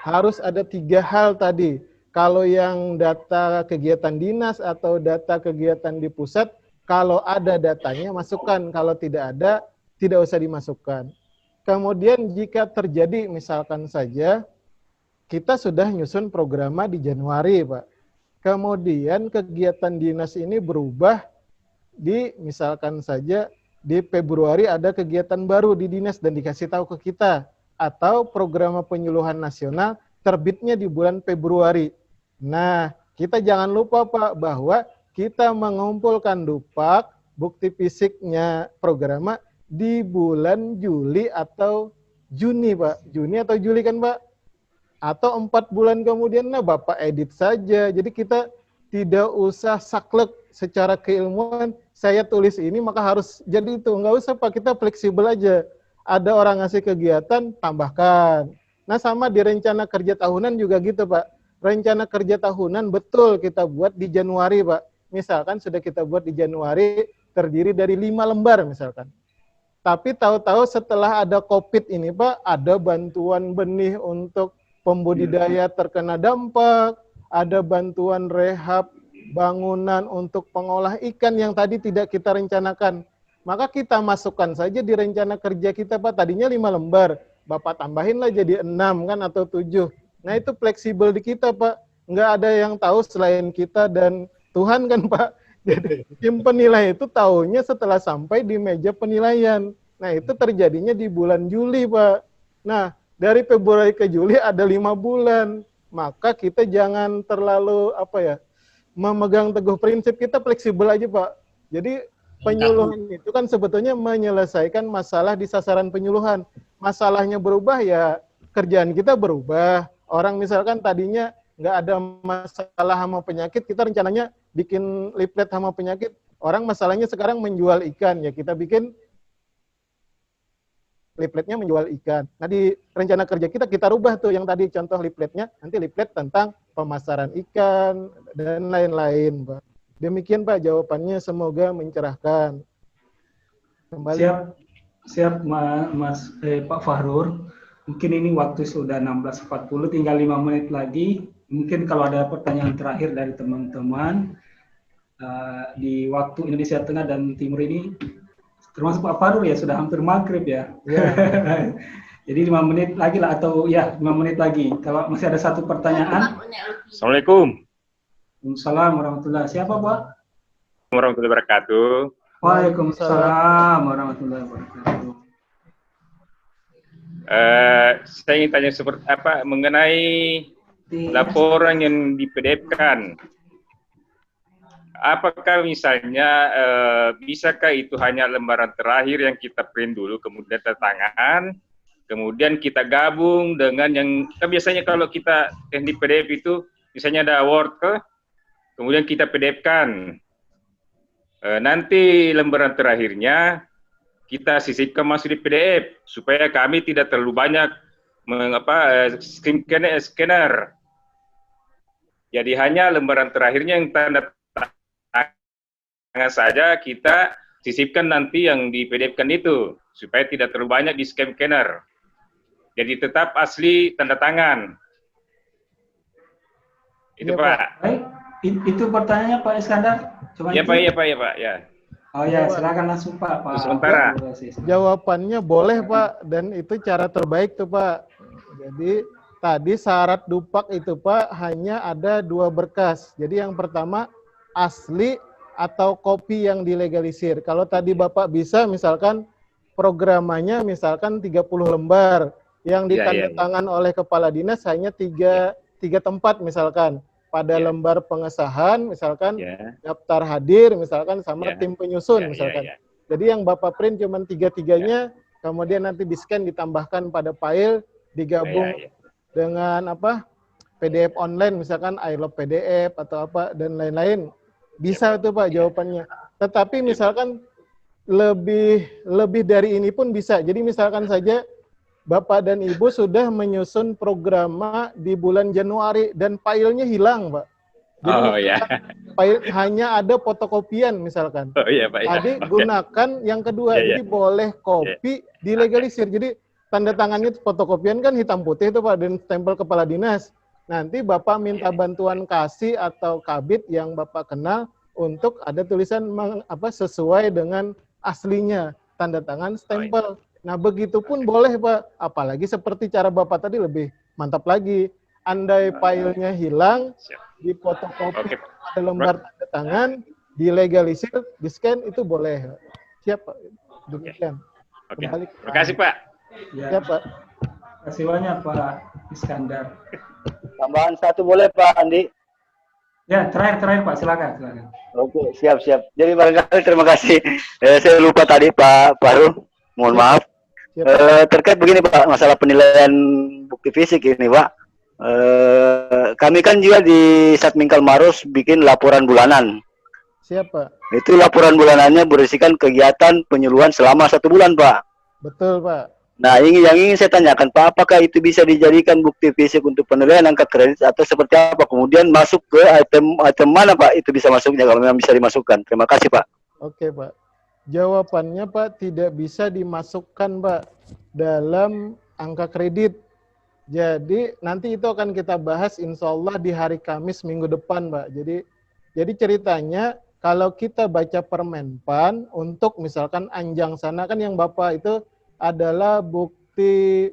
harus ada 3 hal tadi. Kalau yang data kegiatan dinas atau data kegiatan di pusat, kalau ada datanya masukkan, kalau tidak ada tidak usah dimasukkan. Kemudian jika terjadi misalkan saja kita sudah nyusun programa di Januari, Pak. Kemudian kegiatan dinas ini berubah di misalkan saja di Februari ada kegiatan baru di dinas dan dikasih tahu ke kita, atau program penyuluhan nasional terbitnya di bulan Februari. Nah, kita jangan lupa Pak bahwa kita mengumpulkan Dupak, bukti fisiknya programa di bulan Juli atau Juni, Pak. Juni atau Juli kan, Pak? Atau 4 bulan kemudian, nah Bapak edit saja. Jadi kita tidak usah saklek secara keilmuan, saya tulis ini maka harus jadi itu. Enggak usah Pak, kita fleksibel aja. Ada orang ngasih kegiatan, tambahkan. Nah sama di rencana kerja tahunan juga gitu Pak. Rencana kerja tahunan betul kita buat di Januari Pak. Misalkan sudah kita buat di Januari terdiri dari 5 lembar misalkan. Tapi tahu-tahu setelah ada COVID ini Pak, ada bantuan benih untuk pembudidaya terkena dampak, ada bantuan rehab bangunan untuk pengolah ikan yang tadi tidak kita rencanakan. Maka kita masukkan saja di rencana kerja kita Pak, tadinya 5 lembar, Bapak tambahinlah jadi 6 kan atau 7. Nah itu fleksibel di kita Pak, nggak ada yang tahu selain kita dan Tuhan kan Pak. Jadi tim penilai itu tahunya setelah sampai di meja penilaian. Nah itu terjadinya di bulan Juli Pak. Nah dari Februari ke Juli ada 5 bulan. Maka kita jangan terlalu memegang teguh prinsip, kita fleksibel aja Pak. Jadi penyuluhan itu kan sebetulnya menyelesaikan masalah di sasaran penyuluhan. Masalahnya berubah ya kerjaan kita berubah. Orang misalkan tadinya nggak ada masalah hama penyakit, kita rencananya bikin leaflet hama penyakit. Orang masalahnya sekarang menjual ikan, ya kita bikin leafletnya menjual ikan. Nah di rencana kerja kita rubah tuh yang tadi contoh leafletnya, nanti leaflet tentang pemasaran ikan dan lain-lain, Pak. Demikian Pak jawabannya, semoga mencerahkan. Kembali. Siap Pak Fahrur. Mungkin ini waktu sudah 16.40, tinggal 5 menit lagi. Mungkin kalau ada pertanyaan terakhir dari teman-teman di waktu Indonesia Tengah dan Timur ini, termasuk Pak Fahrur ya, sudah hampir maghrib ya. Yeah. Jadi 5 menit lagi lah, atau ya 5 menit lagi. Kalau masih ada satu pertanyaan. Assalamualaikum. Waalaikumsalam warahmatullahi. Siapa Pak? Warahmatullahi wabarakatuh. Waalaikumsalam warahmatullahi wabarakatuh. Saya ingin tanya seperti apa mengenai laporan yang di-PDF-kan. Apakah misalnya bisakah itu hanya lembaran terakhir yang kita print dulu, kemudian tanda tangan, kemudian kita gabung dengan yang kan biasanya kalau kita yang di PDF itu misalnya ada Word kemudian kita PDF-kan. Nanti lembaran terakhirnya kita sisipkan masuk di PDF supaya kami tidak terlalu banyak scanner. Jadi hanya lembaran terakhirnya yang tanda tangan saja kita sisipkan nanti yang di PDF-kan itu supaya tidak terlalu banyak di scanner. Jadi tetap asli tanda tangan. Itu ya, Pak. Baik, itu pertanyaannya Pak Iskandar. Ya Pak. Ya. Oh ya, silakan langsung Pak. Sementara. Jawabannya boleh Pak, dan itu cara terbaik tuh Pak. Jadi tadi syarat Dupak itu Pak hanya ada 2 berkas. Jadi yang pertama asli atau kopi yang dilegalisir. Kalau tadi Bapak bisa misalkan programanya misalkan 30 lembar. yang Iya, iya, iya. ditandatangan oleh kepala dinas hanya tiga tempat misalkan. Pada Ya. lembar pengesahan misalkan Ya. daftar hadir misalkan sama Ya. tim penyusun Ya, misalkan. ya, ya. Jadi yang Bapak print cuma tiga-tiganya, kemudian nanti di-scan ditambahkan pada file, digabung Ya, ya. dengan PDF online misalkan I love PDF atau apa dan lain-lain. Bisa itu Pak jawabannya. Tetapi misalkan lebih dari ini pun bisa. Jadi misalkan saja Bapak dan Ibu sudah menyusun programa di bulan Januari dan filenya hilang, Pak. Jadi Oh ya. file hanya ada fotokopian misalkan. Oh iya Pak. Ya. Tadi gunakan yang kedua. Ya, ya. Jadi boleh copy, dilegalisir. Jadi tanda tangannya fotokopian kan hitam putih itu Pak dan stempel kepala dinas. Nanti Bapak minta bantuan kasih atau kabit yang Bapak kenal untuk ada tulisan sesuai dengan aslinya, tanda tangan, stempel. Nah, begitu pun boleh, Pak. Apalagi seperti cara Bapak tadi lebih mantap lagi. Andai filenya hilang, difotokopi pada lembar tanda tangan, dilegalisir, di-scan, itu boleh. Siap, Pak. Demikian. Oke. Terima kasih, Pak. Ya, Siap, Pak. terima kasih banyak Pak Iskandar. Tambahan satu boleh Pak Andi? Ya, terakhir Pak, silakan. Oke, siap. Jadi barangkali terima kasih. Saya lupa tadi Pak Fahrul, mohon maaf. Terkait begini Pak, masalah penilaian bukti fisik ini Pak. Kami kan juga di Satmingkal Maros bikin laporan bulanan. Siap Pak. Itu laporan bulanannya berisikan kegiatan penyuluhan selama 1 bulan Pak. Betul Pak. Nah, yang ingin saya tanyakan Pak, apakah itu bisa dijadikan bukti fisik untuk penilaian angka kredit atau seperti apa? Kemudian masuk ke item mana Pak itu bisa masuknya kalau memang bisa dimasukkan? Terima kasih Pak. Oke Pak. Jawabannya Pak tidak bisa dimasukkan Pak dalam angka kredit. Jadi nanti itu akan kita bahas insya Allah di hari Kamis minggu depan Pak. Jadi ceritanya kalau kita baca Permenpan untuk misalkan anjang sana kan yang Bapak itu adalah bukti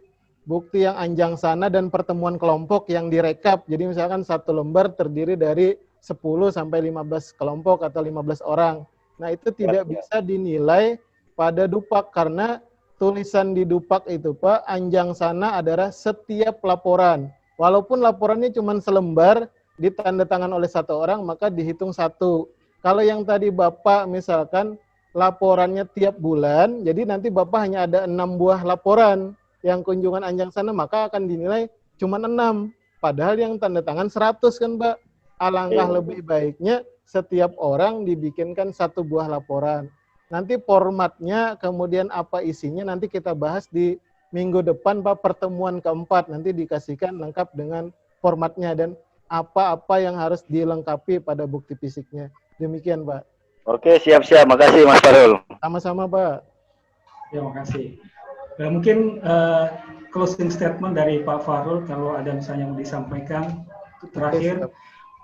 yang anjang sana dan pertemuan kelompok yang direkap. Jadi misalkan satu lembar terdiri dari 10 sampai 15 kelompok atau 15 orang. Nah, itu tidak bisa dinilai pada Dupak karena tulisan di Dupak itu Pak, anjang sana adalah setiap laporan. Walaupun laporannya cuma selembar, ditanda tangan oleh 1 orang, maka dihitung 1. Kalau yang tadi Bapak misalkan laporannya tiap bulan, jadi nanti Bapak hanya ada 6 buah laporan yang kunjungan anjang sana, maka akan dinilai cuma 6. Padahal yang tanda tangan 100 kan Pak. Alangkah lebih baiknya setiap orang dibikinkan 1 buah laporan. Nanti formatnya, kemudian apa isinya, nanti kita bahas di minggu depan Pak, pertemuan keempat. Nanti dikasihkan lengkap dengan formatnya dan apa-apa yang harus dilengkapi pada bukti fisiknya. Demikian Pak. Oke, siap-siap. Makasih Mas Fahrul. Sama-sama Pak. Ya, makasih. Mungkin closing statement dari Pak Fahrul kalau ada misalnya yang disampaikan terakhir.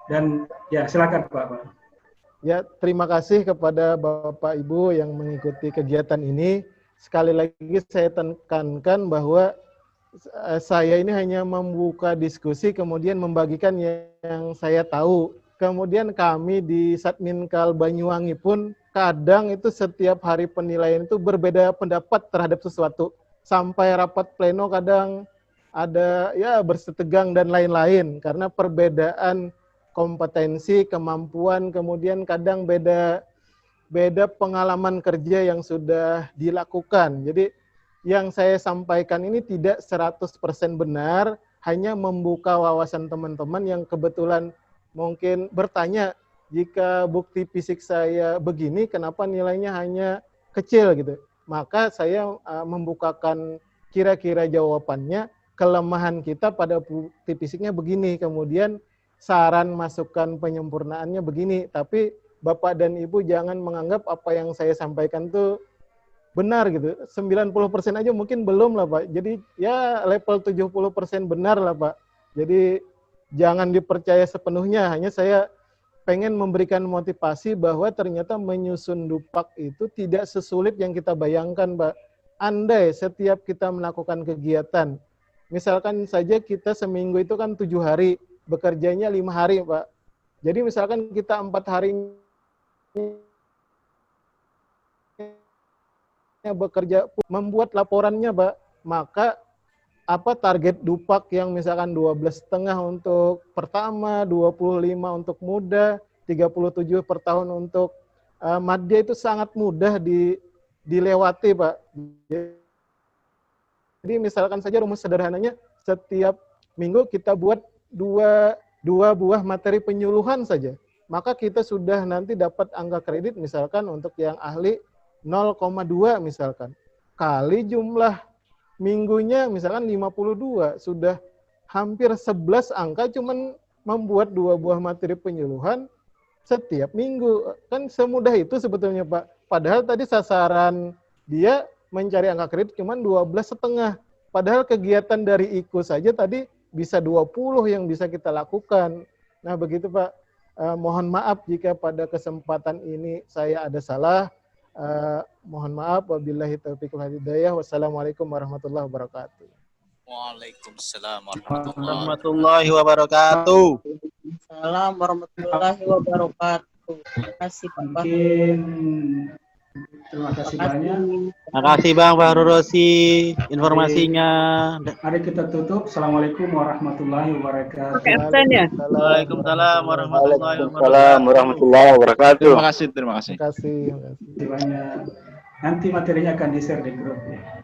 Dan ya silakan Pak. Ya, terima kasih kepada Bapak Ibu yang mengikuti kegiatan ini. Sekali lagi saya tekankan bahwa saya ini hanya membuka diskusi kemudian membagikan yang saya tahu. Kemudian kami di Satminkal Banyuwangi pun kadang itu setiap hari penilaian itu berbeda pendapat terhadap sesuatu. Sampai rapat pleno kadang ada ya bersetegang dan lain-lain karena perbedaan kompetensi, kemampuan, kemudian kadang beda pengalaman kerja yang sudah dilakukan. Jadi yang saya sampaikan ini tidak 100% benar, hanya membuka wawasan teman-teman yang kebetulan mungkin bertanya, jika bukti fisik saya begini, kenapa nilainya hanya kecil gitu. Maka saya membukakan kira-kira jawabannya, kelemahan kita pada bukti fisiknya begini, kemudian saran masukan penyempurnaannya begini, tapi Bapak dan Ibu jangan menganggap apa yang saya sampaikan itu benar gitu. 90% aja mungkin belum lah Pak. Jadi ya level 70% benar lah Pak. Jadi jangan dipercaya sepenuhnya, hanya saya pengen memberikan motivasi bahwa ternyata menyusun Dupak itu tidak sesulit yang kita bayangkan Pak. Andai setiap kita melakukan kegiatan, misalkan saja kita seminggu itu kan 7 hari, bekerjanya 5 hari, Pak. Jadi misalkan kita 4 hari bekerja, membuat laporannya, Pak, maka target Dupak yang misalkan 12,5 untuk pertama, 25 untuk muda, 37 per tahun untuk madya itu sangat mudah dilewati, Pak. Jadi misalkan saja rumus sederhananya, setiap minggu kita buat dua buah materi penyuluhan saja. Maka kita sudah nanti dapat angka kredit misalkan untuk yang ahli 0,2 misalkan. Kali jumlah minggunya misalkan 52, sudah hampir 11 angka cuman membuat 2 buah materi penyuluhan setiap minggu. Kan semudah itu sebetulnya, Pak. Padahal tadi sasaran dia mencari angka kredit cuman 12,5. Padahal kegiatan dari IKU saja tadi bisa 20 yang bisa kita lakukan. Nah, begitu, Pak. Mohon maaf jika pada kesempatan ini saya ada salah. Mohon maaf, wabillahi taufiq wal hidayah. Wassalamualaikum warahmatullahi wabarakatuh. Waalaikumsalam Warahmatullahi wabarakatuh. Assalamualaikum warahmatullahi wabarakatuh. Terima kasih Pak Bahru. Terima kasih banyak. Terima kasih Bang Bahru Rosi informasinya. Mari kita tutup. Assalamualaikum warahmatullahi wabarakatuh. Pakai absen ya? Waalaikumsalam warahmatullahi Waalaikumsalam warahmatullahi wabarakatuh. Terima kasih. Terima kasih. Banyak. Nanti materinya akan di-share di grup ya.